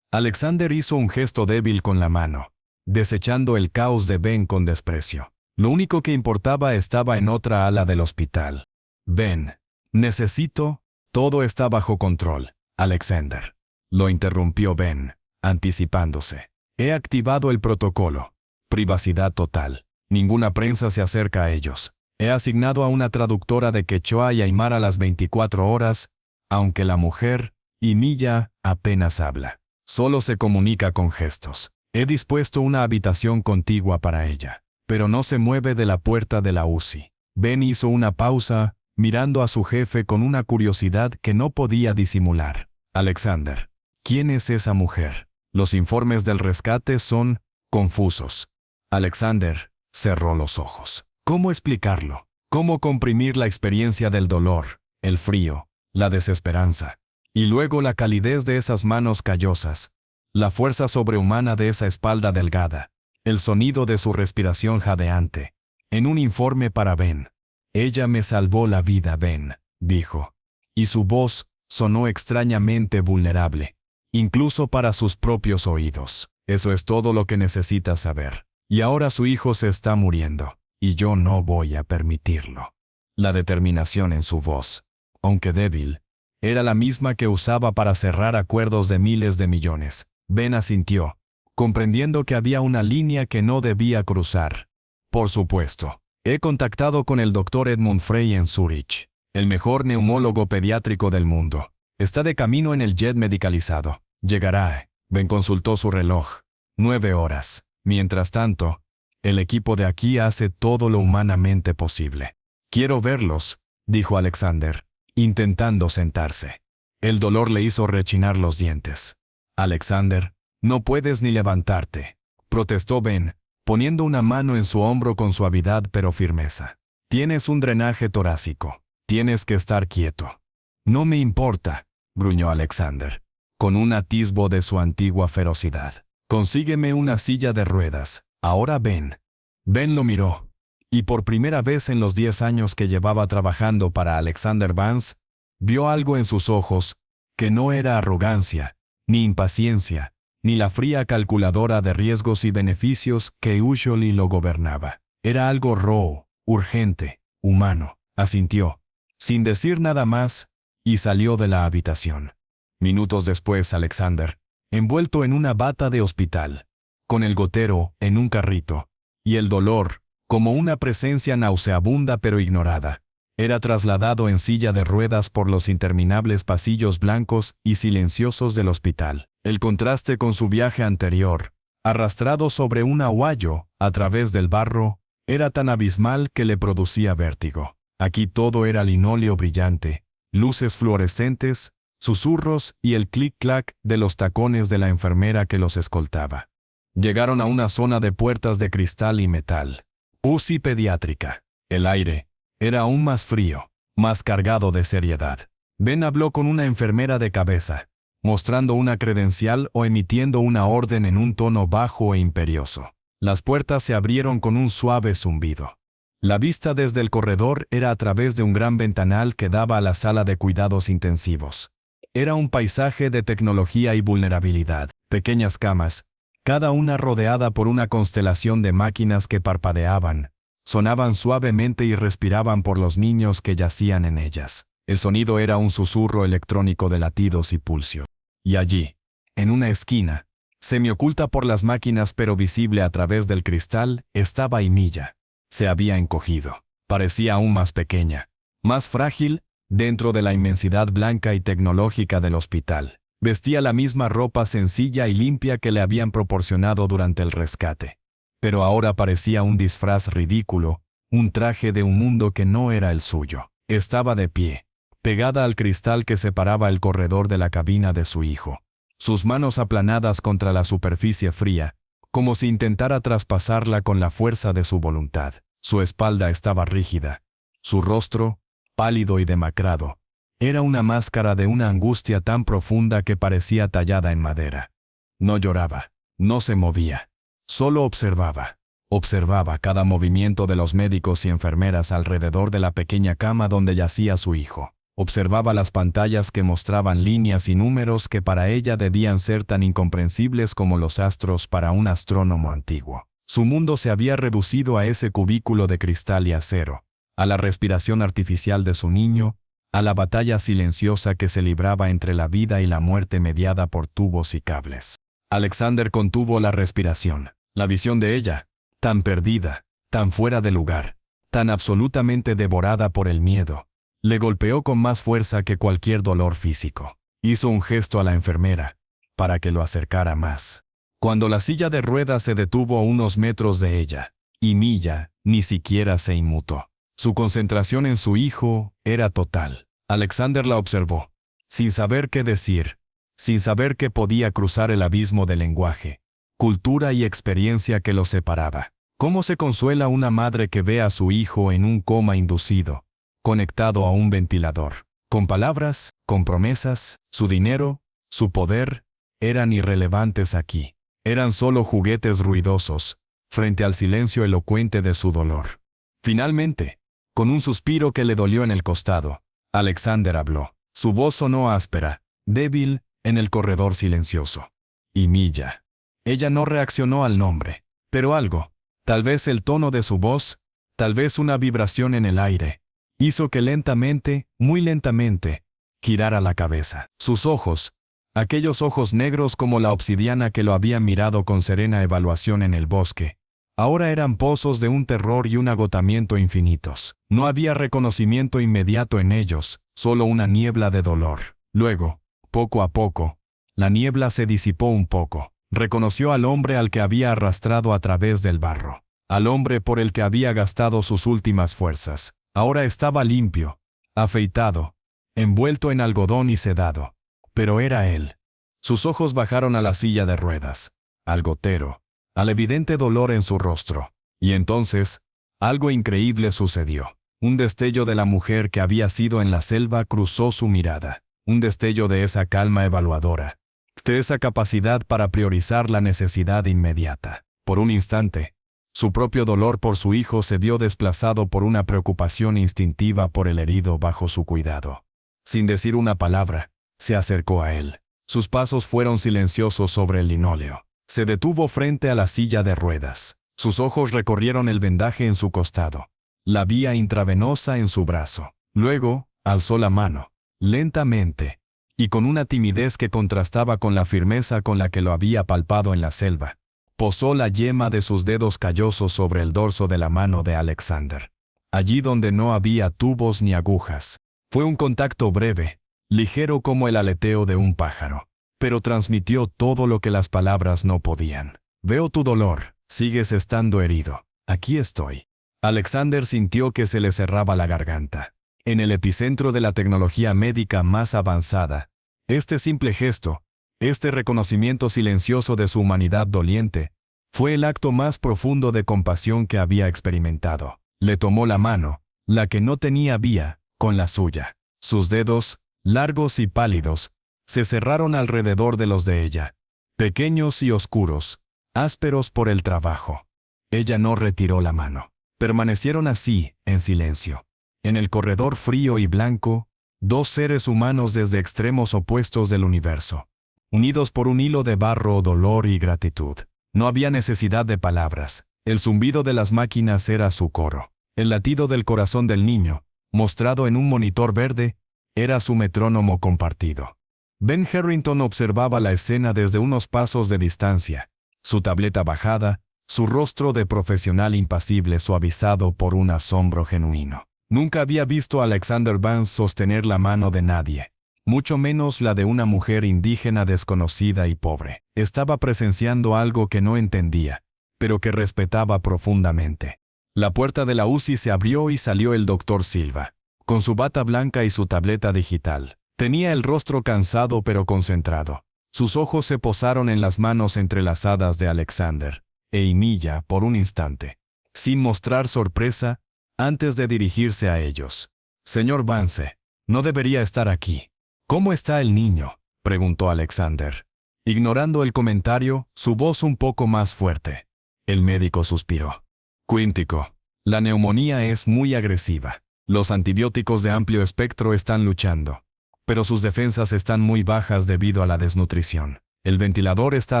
Speaker 1: Alexander hizo un gesto débil con la mano, desechando el caos de Ben con desprecio. Lo único que importaba estaba en otra ala del hospital. «Ben, necesito...» «Todo está bajo control, Alexander», lo interrumpió Ben, anticipándose. «He activado el protocolo. Privacidad total. Ninguna prensa se acerca a ellos. He asignado a una traductora de quechua y aymara las 24 horas, aunque la mujer, y Milla, apenas habla. Solo se comunica con gestos. He dispuesto una habitación contigua para ella, pero no se mueve de la puerta de la UCI». Ben hizo una pausa, mirando a su jefe con una curiosidad que no podía disimular. «Alexander, ¿quién es esa mujer?» Los informes del rescate son confusos. Alexander cerró los ojos. ¿Cómo explicarlo? ¿Cómo comprimir la experiencia del dolor, el frío, la desesperanza? Y luego la calidez de esas manos callosas, la fuerza sobrehumana de esa espalda delgada, el sonido de su respiración jadeante. En un informe para Ben. Ella me salvó la vida, Ben, dijo. Y su voz sonó extrañamente vulnerable, incluso para sus propios oídos. Eso es todo lo que necesitas saber. Y ahora su hijo se está muriendo, y yo no voy a permitirlo. La determinación en su voz, aunque débil, era la misma que usaba para cerrar acuerdos de miles de millones. Ben asintió, comprendiendo que había una línea que no debía cruzar. Por supuesto, he contactado con el Dr. Edmund Frey en Zúrich, el mejor neumólogo pediátrico del mundo. Está de camino en el jet medicalizado. Llegará. Ben consultó su reloj. 9 horas. Mientras tanto, el equipo de aquí hace todo lo humanamente posible. Quiero verlos, dijo Alexander, intentando sentarse. El dolor le hizo rechinar los dientes. Alexander, no puedes ni levantarte, protestó Ben, poniendo una mano en su hombro con suavidad pero firmeza. Tienes un drenaje torácico. Tienes que estar quieto. No me importa, gruñó Alexander, con un atisbo de su antigua ferocidad. Consígueme una silla de ruedas. Ahora Ben. Ben lo miró. Y por primera vez en los 10 años que llevaba trabajando para Alexander Vance, vio algo en sus ojos, que no era arrogancia, ni impaciencia, ni la fría calculadora de riesgos y beneficios que usually lo gobernaba. Era algo raw, urgente, humano. Asintió, sin decir nada más, y salió de la habitación. Minutos después, Alexander, envuelto en una bata de hospital, con el gotero en un carrito, y el dolor, como una presencia nauseabunda pero ignorada, era trasladado en silla de ruedas por los interminables pasillos blancos y silenciosos del hospital. El contraste con su viaje anterior, arrastrado sobre un aguayo, a través del barro, era tan abismal que le producía vértigo. Aquí todo era linóleo brillante, luces fluorescentes, susurros y el clic-clac de los tacones de la enfermera que los escoltaba. Llegaron a una zona de puertas de cristal y metal. UCI pediátrica. El aire era aún más frío, más cargado de seriedad. Ben habló con una enfermera de cabeza, mostrando una credencial o emitiendo una orden en un tono bajo e imperioso. Las puertas se abrieron con un suave zumbido. La vista desde el corredor era a través de un gran ventanal que daba a la sala de cuidados intensivos. Era un paisaje de tecnología y vulnerabilidad. Pequeñas camas, cada una rodeada por una constelación de máquinas que parpadeaban, sonaban suavemente y respiraban por los niños que yacían en ellas. El sonido era un susurro electrónico de latidos y pulsos. Y allí, en una esquina, semioculta por las máquinas pero visible a través del cristal, estaba Emilia. Se había encogido. Parecía aún más pequeña, más frágil, dentro de la inmensidad blanca y tecnológica del hospital. Vestía la misma ropa sencilla y limpia que le habían proporcionado durante el rescate. Pero ahora parecía un disfraz ridículo, un traje de un mundo que no era el suyo. Estaba de pie, pegada al cristal que separaba el corredor de la cabina de su hijo. Sus manos aplanadas contra la superficie fría, como si intentara traspasarla con la fuerza de su voluntad. Su espalda estaba rígida. Su rostro, pálido y demacrado, era una máscara de una angustia tan profunda que parecía tallada en madera. No lloraba, no se movía, solo observaba. Observaba cada movimiento de los médicos y enfermeras alrededor de la pequeña cama donde yacía su hijo. Observaba las pantallas que mostraban líneas y números que para ella debían ser tan incomprensibles como los astros para un astrónomo antiguo. Su mundo se había reducido a ese cubículo de cristal y acero, a la respiración artificial de su niño, a la batalla silenciosa que se libraba entre la vida y la muerte mediada por tubos y cables. Alexander contuvo la respiración. La visión de ella, tan perdida, tan fuera de lugar, tan absolutamente devorada por el miedo, le golpeó con más fuerza que cualquier dolor físico. Hizo un gesto a la enfermera, para que lo acercara más. Cuando la silla de ruedas se detuvo a unos metros de ella, Emilia ni siquiera se inmutó. Su concentración en su hijo era total. Alexander la observó, sin saber qué decir, sin saber que podía cruzar el abismo de lenguaje, cultura y experiencia que los separaba. ¿Cómo se consuela una madre que ve a su hijo en un coma inducido, conectado a un ventilador? Con palabras, con promesas, su dinero, su poder, eran irrelevantes aquí. Eran solo juguetes ruidosos, frente al silencio elocuente de su dolor. Finalmente, con un suspiro que le dolió en el costado, Alexander habló. Su voz sonó áspera, débil, en el corredor silencioso. Emilia. Ella no reaccionó al nombre, pero algo, tal vez el tono de su voz, tal vez una vibración en el aire, hizo que lentamente, muy lentamente, girara la cabeza. Sus ojos, aquellos ojos negros como la obsidiana que lo habían mirado con serena evaluación en el bosque, ahora eran pozos de un terror y un agotamiento infinitos. No había reconocimiento inmediato en ellos, solo una niebla de dolor. Luego, poco a poco, la niebla se disipó un poco. Reconoció al hombre al que había arrastrado a través del barro, al hombre por el que había gastado sus últimas fuerzas. Ahora estaba limpio, afeitado, envuelto en algodón y sedado. Pero era él. Sus ojos bajaron a la silla de ruedas, al gotero, al evidente dolor en su rostro. Y entonces, algo increíble sucedió. Un destello de la mujer que había sido en la selva cruzó su mirada. Un destello de esa calma evaluadora, de esa capacidad para priorizar la necesidad inmediata. Por un instante, su propio dolor por su hijo se vio desplazado por una preocupación instintiva por el herido bajo su cuidado. Sin decir una palabra, se acercó a él. Sus pasos fueron silenciosos sobre el linóleo. Se detuvo frente a la silla de ruedas. Sus ojos recorrieron el vendaje en su costado, la vía intravenosa en su brazo. Luego, alzó la mano, lentamente, y con una timidez que contrastaba con la firmeza con la que lo había palpado en la selva. Posó la yema de sus dedos callosos sobre el dorso de la mano de Alexander, allí donde no había tubos ni agujas. Fue un contacto breve, ligero como el aleteo de un pájaro, pero transmitió todo lo que las palabras no podían. Veo tu dolor, sigues estando herido. Aquí estoy. Alexander sintió que se le cerraba la garganta. En el epicentro de la tecnología médica más avanzada, este simple gesto, este reconocimiento silencioso de su humanidad doliente, fue el acto más profundo de compasión que había experimentado. Le tomó la mano, la que no tenía vía, con la suya. Sus dedos, largos y pálidos, se cerraron alrededor de los de ella, pequeños y oscuros, ásperos por el trabajo. Ella no retiró la mano. Permanecieron así, en silencio. En el corredor frío y blanco, dos seres humanos desde extremos opuestos del universo, unidos por un hilo de barro, dolor y gratitud. No había necesidad de palabras. El zumbido de las máquinas era su coro. El latido del corazón del niño, mostrado en un monitor verde, era su metrónomo compartido. Ben Harrington observaba la escena desde unos pasos de distancia, su tableta bajada, su rostro de profesional impasible suavizado por un asombro genuino. Nunca había visto a Alexander Vance sostener la mano de nadie, mucho menos la de una mujer indígena desconocida y pobre. Estaba presenciando algo que no entendía, pero que respetaba profundamente. La puerta de la UCI se abrió y salió el Dr. Silva, con su bata blanca y su tableta digital. Tenía el rostro cansado pero concentrado. Sus ojos se posaron en las manos entrelazadas de Alexander e Emilia por un instante, sin mostrar sorpresa, antes de dirigirse a ellos. Señor Vance, no debería estar aquí. ¿Cómo está el niño?, preguntó Alexander. Ignorando el comentario, su voz un poco más fuerte. El médico suspiró. Quíntico. La neumonía es muy agresiva. Los antibióticos de amplio espectro están luchando, pero sus defensas están muy bajas debido a la desnutrición. El ventilador está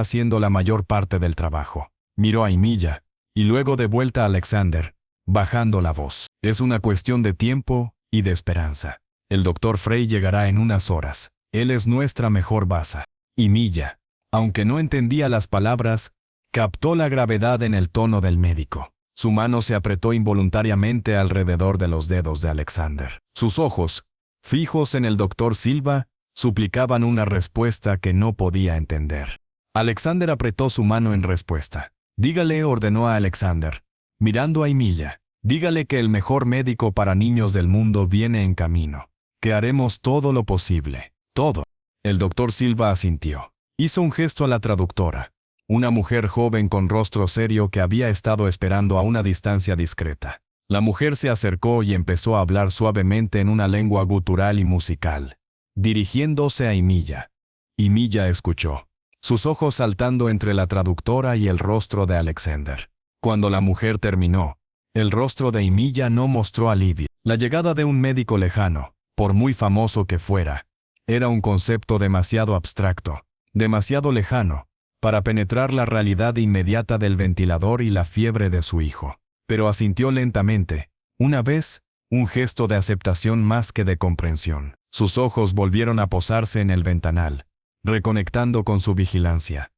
Speaker 1: haciendo la mayor parte del trabajo. Miró a Emilia, y luego de vuelta a Alexander, bajando la voz. Es una cuestión de tiempo y de esperanza. El Dr. Frey llegará en unas horas. Él es nuestra mejor baza. Emilia, aunque no entendía las palabras, captó la gravedad en el tono del médico. Su mano se apretó involuntariamente alrededor de los dedos de Alexander. Sus ojos, fijos en el Dr. Silva, suplicaban una respuesta que no podía entender. Alexander apretó su mano en respuesta. Dígale, ordenó a Alexander, mirando a Emilia, dígale que el mejor médico para niños del mundo viene en camino, que haremos todo lo posible, todo. El Dr. Silva asintió. Hizo un gesto a la traductora, una mujer joven con rostro serio que había estado esperando a una distancia discreta. La mujer se acercó y empezó a hablar suavemente en una lengua gutural y musical, dirigiéndose a Emilia. Emilia escuchó, sus ojos saltando entre la traductora y el rostro de Alexander. Cuando la mujer terminó, el rostro de Emilia no mostró alivio. La llegada de un médico lejano, por muy famoso que fuera, era un concepto demasiado abstracto, demasiado lejano, para penetrar la realidad inmediata del ventilador y la fiebre de su hijo. Pero asintió lentamente, una vez, un gesto de aceptación más que de comprensión. Sus ojos volvieron a posarse en el ventanal, reconectando con su vigilancia.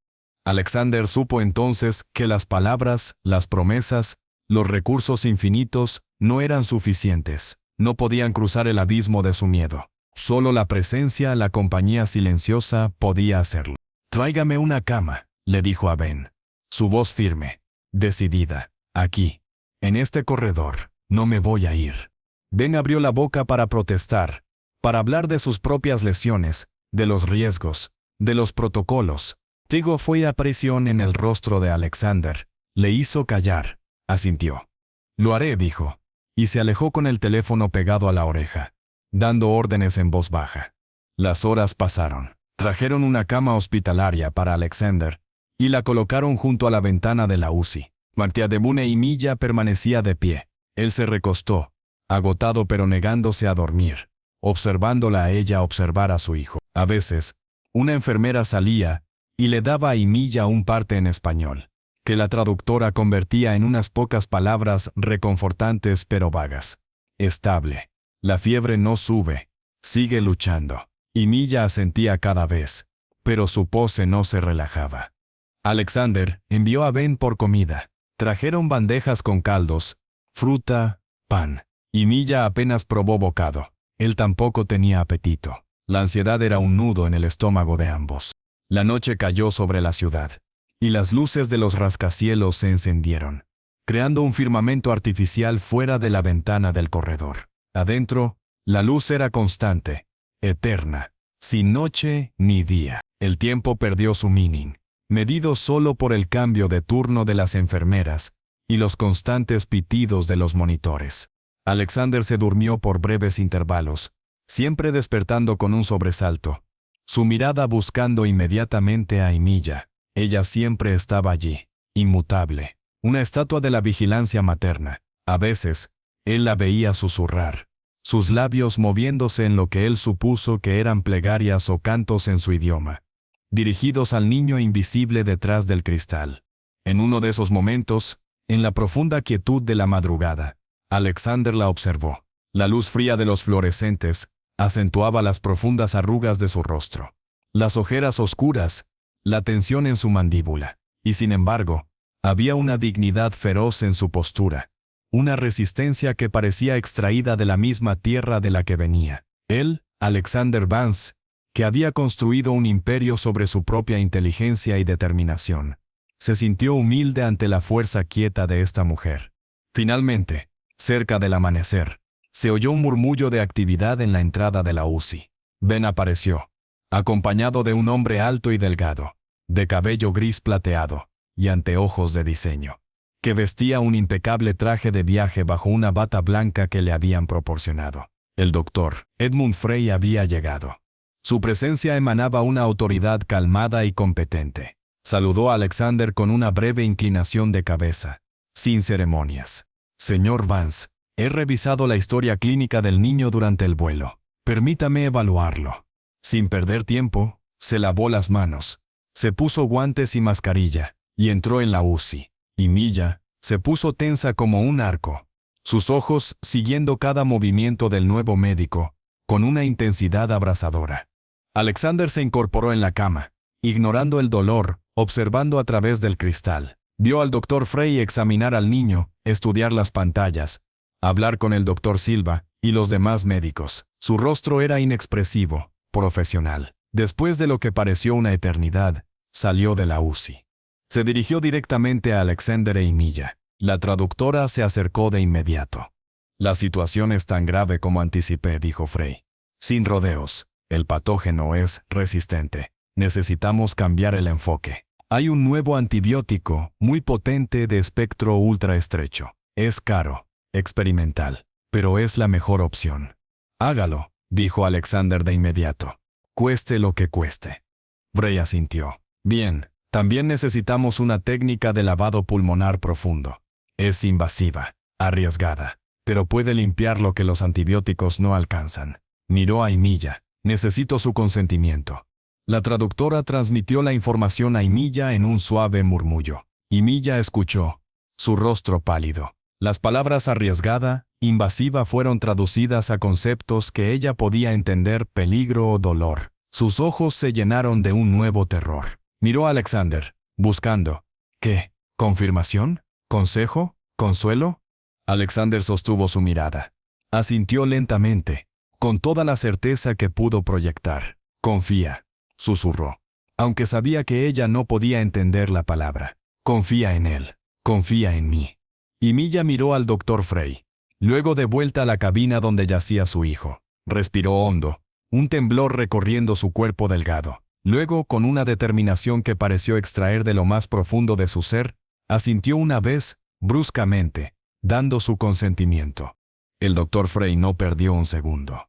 Speaker 1: Alexander supo entonces que las palabras, las promesas, los recursos infinitos, no eran suficientes, no podían cruzar el abismo de su miedo. Solo la presencia, la compañía silenciosa, podía hacerlo. «Tráigame una cama», le dijo a Ben. Su voz firme, decidida. «Aquí, en este corredor, no me voy a ir». Ben abrió la boca para protestar, para hablar de sus propias lesiones, de los riesgos, de los protocolos. Tigo fue a presión en el rostro de Alexander. Le hizo callar. Asintió. «Lo haré», dijo, y se alejó con el teléfono pegado a la oreja, dando órdenes en voz baja. Las horas pasaron. Trajeron una cama hospitalaria para Alexander y la colocaron junto a la ventana de la UCI. Martiadebune y Milla permanecía de pie. Él se recostó, agotado pero negándose a dormir, observándola a ella observar a su hijo. A veces, una enfermera salía y le daba a Emilia un parte en español, que la traductora convertía en unas pocas palabras reconfortantes pero vagas. «Estable. La fiebre no sube. Sigue luchando». Emilia asentía cada vez, pero su pose no se relajaba. Alexander envió a Ben por comida. Trajeron bandejas con caldos, fruta, pan. Emilia apenas probó bocado. Él tampoco tenía apetito. La ansiedad era un nudo en el estómago de ambos. La noche cayó sobre la ciudad, y las luces de los rascacielos se encendieron, creando un firmamento artificial fuera de la ventana del corredor. Adentro, la luz era constante, eterna, sin noche ni día. El tiempo perdió su meaning, medido solo por el cambio de turno de las enfermeras y los constantes pitidos de los monitores. Alexander se durmió por breves intervalos, siempre despertando con un sobresalto, su mirada buscando inmediatamente a Emilia. Ella siempre estaba allí, inmutable, una estatua de la vigilancia materna. A veces, él la veía susurrar, sus labios moviéndose en lo que él supuso que eran plegarias o cantos en su idioma, dirigidos al niño invisible detrás del cristal. En uno de esos momentos, en la profunda quietud de la madrugada, Alexander la observó. La luz fría de los fluorescentes acentuaba las profundas arrugas de su rostro, las ojeras oscuras, la tensión en su mandíbula, y sin embargo, había una dignidad feroz en su postura, una resistencia que parecía extraída de la misma tierra de la que venía. Él, Alexander Vance, que había construido un imperio sobre su propia inteligencia y determinación, se sintió humilde ante la fuerza quieta de esta mujer. Finalmente, cerca del amanecer, se oyó un murmullo de actividad en la entrada de la UCI. Ben apareció, acompañado de un hombre alto y delgado, de cabello gris plateado y anteojos de diseño, que vestía un impecable traje de viaje bajo una bata blanca que le habían proporcionado. El doctor Edmund Frey había llegado. Su presencia emanaba una autoridad calmada y competente. Saludó a Alexander con una breve inclinación de cabeza, sin ceremonias. «Señor Vance, he revisado la historia clínica del niño durante el vuelo. Permítame evaluarlo». Sin perder tiempo, se lavó las manos, se puso guantes y mascarilla, y entró en la UCI. Emilia se puso tensa como un arco, sus ojos siguiendo cada movimiento del nuevo médico, con una intensidad abrasadora. Alexander se incorporó en la cama, ignorando el dolor, observando a través del cristal. Vio al doctor Frey examinar al niño, estudiar las pantallas, hablar con el doctor Silva y los demás médicos. Su rostro era inexpresivo, profesional. Después de lo que pareció una eternidad, salió de la UCI. Se dirigió directamente a Alexander e Emilia. La traductora se acercó de inmediato. «La situación es tan grave como anticipé», dijo Frey. «Sin rodeos, el patógeno es resistente. Necesitamos cambiar el enfoque. Hay un nuevo antibiótico, muy potente de espectro ultra estrecho. Es caro, experimental, pero es la mejor opción. Hágalo, dijo Alexander de inmediato. Cueste lo que cueste. Frey asintió. Bien, también necesitamos una técnica de lavado pulmonar profundo. Es invasiva, arriesgada, pero puede limpiar lo que los antibióticos no alcanzan. Miró a Emilia. Necesito su consentimiento. La traductora transmitió la información a Emilia en un suave murmullo. Emilia escuchó. Su rostro pálido. Las palabras arriesgada, invasiva fueron traducidas a conceptos que ella podía entender: peligro o dolor. Sus ojos se llenaron de un nuevo terror. Miró a Alexander, buscando. ¿Qué? ¿Confirmación? ¿Consejo? ¿Consuelo? Alexander sostuvo su mirada. Asintió lentamente, con toda la certeza que pudo proyectar. Confía, susurró, aunque sabía que ella no podía entender la palabra. Confía en él, confía en mí. Emilia miró al doctor Frey. Luego de vuelta a la cabina donde yacía su hijo. Respiró hondo, un temblor recorriendo su cuerpo delgado. Luego, con una determinación que pareció extraer de lo más profundo de su ser, asintió una vez, bruscamente, dando su consentimiento. El doctor Frey no perdió un segundo.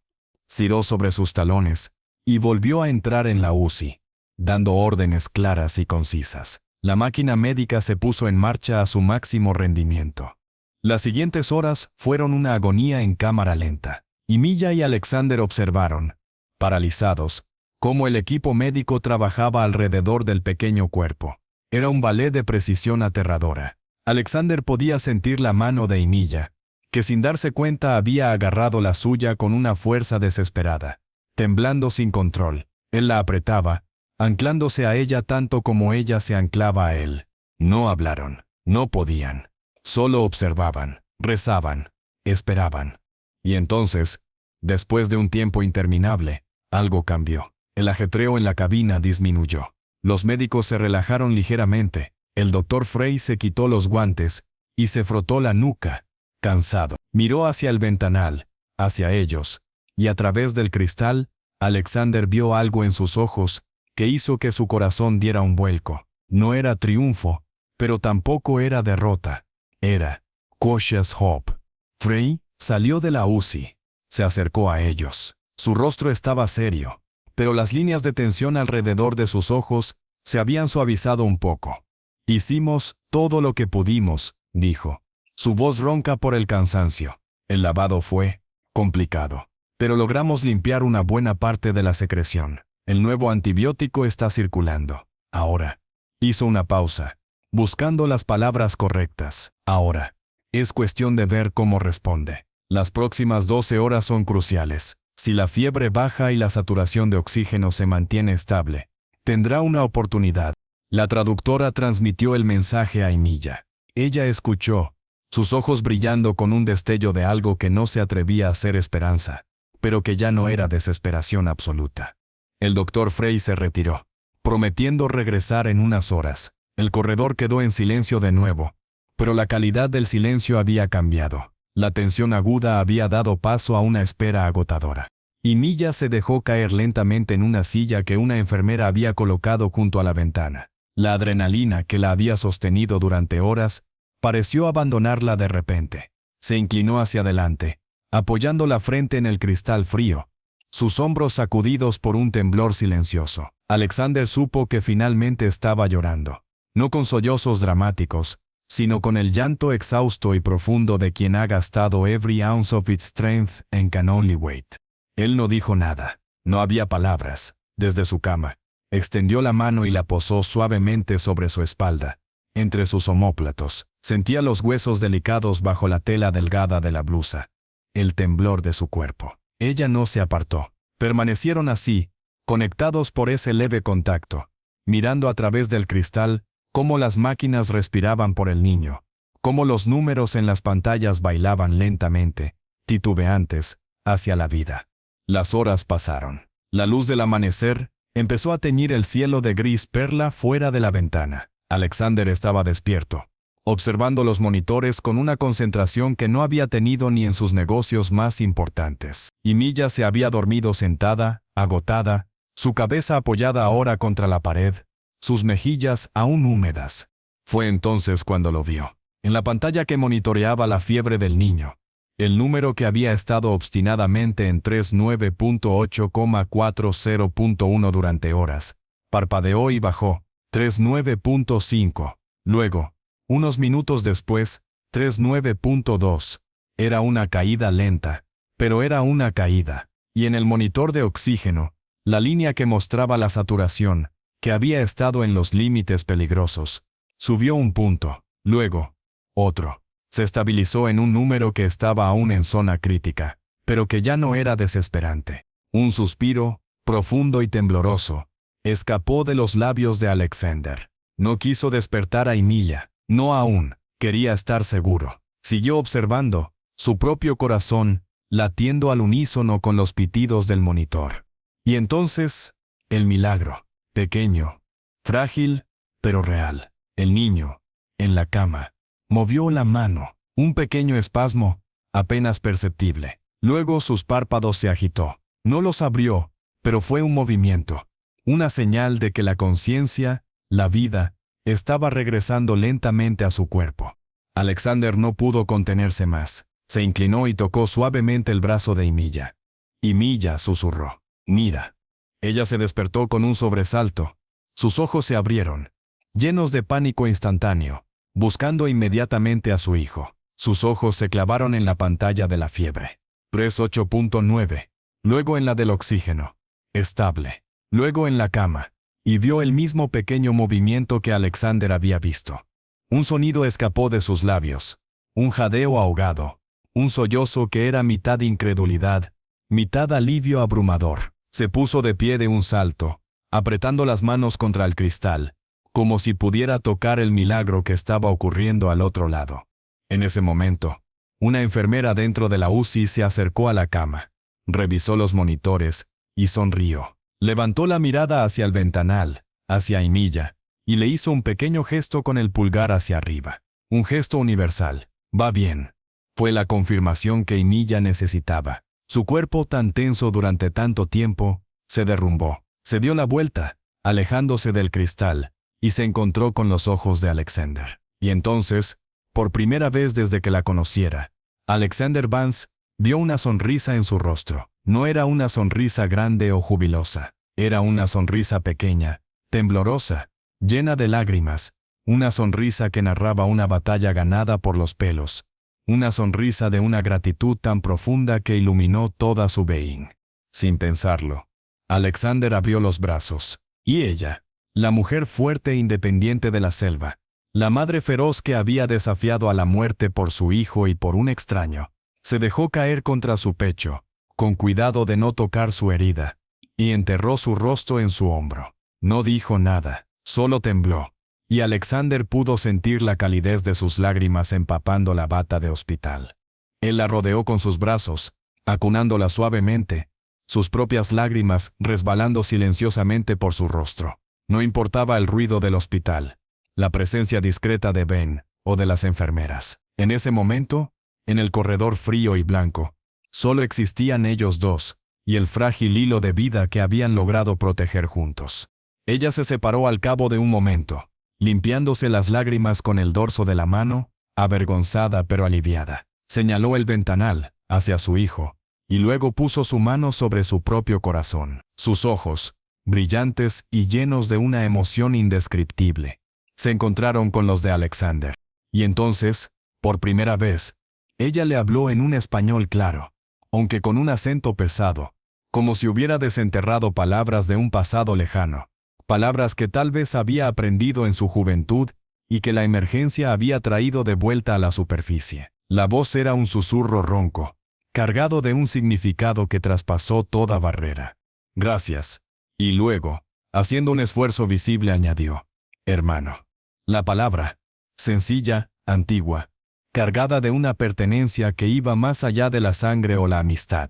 Speaker 1: Giró sobre sus talones y volvió a entrar en la UCI, dando órdenes claras y concisas. La máquina médica se puso en marcha a su máximo rendimiento. Las siguientes horas fueron una agonía en cámara lenta. Emilia y Alexander observaron, paralizados, cómo el equipo médico trabajaba alrededor del pequeño cuerpo. Era un ballet de precisión aterradora. Alexander podía sentir la mano de Emilia, que sin darse cuenta había agarrado la suya con una fuerza desesperada. Temblando sin control, él la apretaba, anclándose a ella tanto como ella se anclaba a él. No hablaron, no podían. Solo observaban, rezaban, esperaban. Y entonces, después de un tiempo interminable, algo cambió. El ajetreo en la cabina disminuyó. Los médicos se relajaron ligeramente. El doctor Frey se quitó los guantes y se frotó la nuca, cansado. Miró hacia el ventanal, hacia ellos, y a través del cristal, Alexander vio algo en sus ojos que hizo que su corazón diera un vuelco. No era triunfo, pero tampoco era derrota. Era cautious hope. Frey salió de la UCI. Se acercó a ellos. Su rostro estaba serio, pero las líneas de tensión alrededor de sus ojos se habían suavizado un poco. Hicimos todo lo que pudimos, dijo. Su voz ronca por el cansancio. El lavado fue complicado, pero logramos limpiar una buena parte de la secreción. El nuevo antibiótico está circulando. Ahora. Hizo una pausa, buscando las palabras correctas. Ahora. Es cuestión de ver cómo responde. Las próximas 12 horas son cruciales. Si la fiebre baja y la saturación de oxígeno se mantiene estable, tendrá una oportunidad. La traductora transmitió el mensaje a Emilia. Ella escuchó, sus ojos brillando con un destello de algo que no se atrevía a ser esperanza, pero que ya no era desesperación absoluta. El doctor Frey se retiró, prometiendo regresar en unas horas. El corredor quedó en silencio de nuevo, pero la calidad del silencio había cambiado. La tensión aguda había dado paso a una espera agotadora. Emilia se dejó caer lentamente en una silla que una enfermera había colocado junto a la ventana. La adrenalina que la había sostenido durante horas pareció abandonarla de repente. Se inclinó hacia adelante, apoyando la frente en el cristal frío, sus hombros sacudidos por un temblor silencioso. Alexander supo que finalmente estaba llorando, no con sollozos dramáticos, sino con el llanto exhausto y profundo de quien ha gastado every ounce of its strength and can only wait. Él no dijo nada, no había palabras. Desde su cama, extendió la mano y la posó suavemente sobre su espalda, entre sus omóplatos. Sentía los huesos delicados bajo la tela delgada de la blusa, el temblor de su cuerpo. Ella no se apartó. Permanecieron así, conectados por ese leve contacto, mirando a través del cristal, cómo las máquinas respiraban por el niño, cómo los números en las pantallas bailaban lentamente, titubeantes, hacia la vida. Las horas pasaron. La luz del amanecer empezó a teñir el cielo de gris perla fuera de la ventana. Alexander estaba despierto, observando los monitores con una concentración que no había tenido ni en sus negocios más importantes. Emilia se había dormido sentada, agotada, su cabeza apoyada ahora contra la pared, sus mejillas aún húmedas. Fue entonces cuando lo vio. En la pantalla que monitoreaba la fiebre del niño, el número que había estado obstinadamente en 39.8,40.1 durante horas, parpadeó y bajó, 39.5. Luego, unos minutos después, 39.2. Era una caída lenta, pero era una caída. Y en el monitor de oxígeno, la línea que mostraba la saturación, que había estado en los límites peligrosos, subió un punto, luego, otro. Se estabilizó en un número que estaba aún en zona crítica, pero que ya no era desesperante. Un suspiro, profundo y tembloroso, escapó de los labios de Alexander. No quiso despertar a Emilia, no aún, quería estar seguro. Siguió observando, su propio corazón, latiendo al unísono con los pitidos del monitor. Y entonces, el milagro, pequeño, frágil, pero real. El niño, en la cama, movió la mano, un pequeño espasmo, apenas perceptible. Luego sus párpados se agitó. No los abrió, pero fue un movimiento, una señal de que la conciencia, la vida, estaba regresando lentamente a su cuerpo. Alexander no pudo contenerse más. Se inclinó y tocó suavemente el brazo de Emilia. Emilia susurró, «Mira». Ella se despertó con un sobresalto. Sus ojos se abrieron, llenos de pánico instantáneo, buscando inmediatamente a su hijo. Sus ojos se clavaron en la pantalla de la fiebre. 38.9. Luego en la del oxígeno. Estable. Luego en la cama. Y vio el mismo pequeño movimiento que Alexander había visto. Un sonido escapó de sus labios. Un jadeo ahogado. Un sollozo que era mitad incredulidad, mitad alivio abrumador. Se puso de pie de un salto, apretando las manos contra el cristal, como si pudiera tocar el milagro que estaba ocurriendo al otro lado. En ese momento, una enfermera dentro de la UCI se acercó a la cama, revisó los monitores y sonrió. Levantó la mirada hacia el ventanal, hacia Emilia, y le hizo un pequeño gesto con el pulgar hacia arriba. Un gesto universal. «Va bien». Fue la confirmación que Emilia necesitaba. Su cuerpo tan tenso durante tanto tiempo, se derrumbó. Se dio la vuelta, alejándose del cristal, y se encontró con los ojos de Alexander. Y entonces, por primera vez desde que la conociera, Alexander Vance vio una sonrisa en su rostro. No era una sonrisa grande o jubilosa. Era una sonrisa pequeña, temblorosa, llena de lágrimas. Una sonrisa que narraba una batalla ganada por los pelos. Una sonrisa de una gratitud tan profunda que iluminó toda su being. Sin pensarlo, Alexander abrió los brazos. Y ella, la mujer fuerte e independiente de la selva, la madre feroz que había desafiado a la muerte por su hijo y por un extraño, se dejó caer contra su pecho, con cuidado de no tocar su herida, y enterró su rostro en su hombro. No dijo nada, solo tembló. Y Alexander pudo sentir la calidez de sus lágrimas empapando la bata de hospital. Él la rodeó con sus brazos, acunándola suavemente, sus propias lágrimas resbalando silenciosamente por su rostro. No importaba el ruido del hospital, la presencia discreta de Ben o de las enfermeras. En ese momento, en el corredor frío y blanco, solo existían ellos dos, y el frágil hilo de vida que habían logrado proteger juntos. Ella se separó al cabo de un momento, limpiándose las lágrimas con el dorso de la mano, avergonzada pero aliviada. Señaló el ventanal, hacia su hijo, y luego puso su mano sobre su propio corazón. Sus ojos, brillantes y llenos de una emoción indescriptible, se encontraron con los de Alexander. Y entonces, por primera vez, ella le habló en un español claro, aunque con un acento pesado, como si hubiera desenterrado palabras de un pasado lejano. Palabras que tal vez había aprendido en su juventud y que la emergencia había traído de vuelta a la superficie. La voz era un susurro ronco, cargado de un significado que traspasó toda barrera. «Gracias». Y luego, haciendo un esfuerzo visible, añadió, «Hermano». La palabra, sencilla, antigua, cargada de una pertenencia que iba más allá de la sangre o la amistad,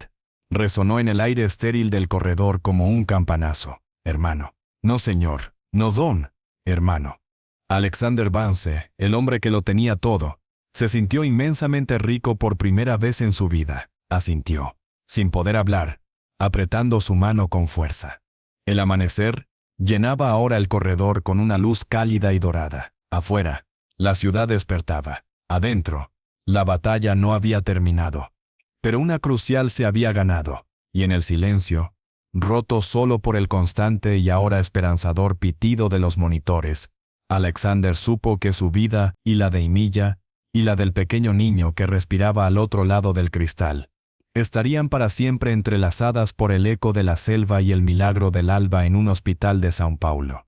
Speaker 1: resonó en el aire estéril del corredor como un campanazo. «Hermano». No señor, no don, hermano. Alexander Vance, el hombre que lo tenía todo, se sintió inmensamente rico por primera vez en su vida. Asintió, sin poder hablar, apretando su mano con fuerza. El amanecer llenaba ahora el corredor con una luz cálida y dorada. Afuera, la ciudad despertaba. Adentro, la batalla no había terminado, pero una crucial se había ganado, y en el silencio, roto solo por el constante y ahora esperanzador pitido de los monitores, Alexander supo que su vida y la de Emilia, y la del pequeño niño que respiraba al otro lado del cristal, estarían para siempre entrelazadas por el eco de la selva y el milagro del alba en un hospital de São Paulo.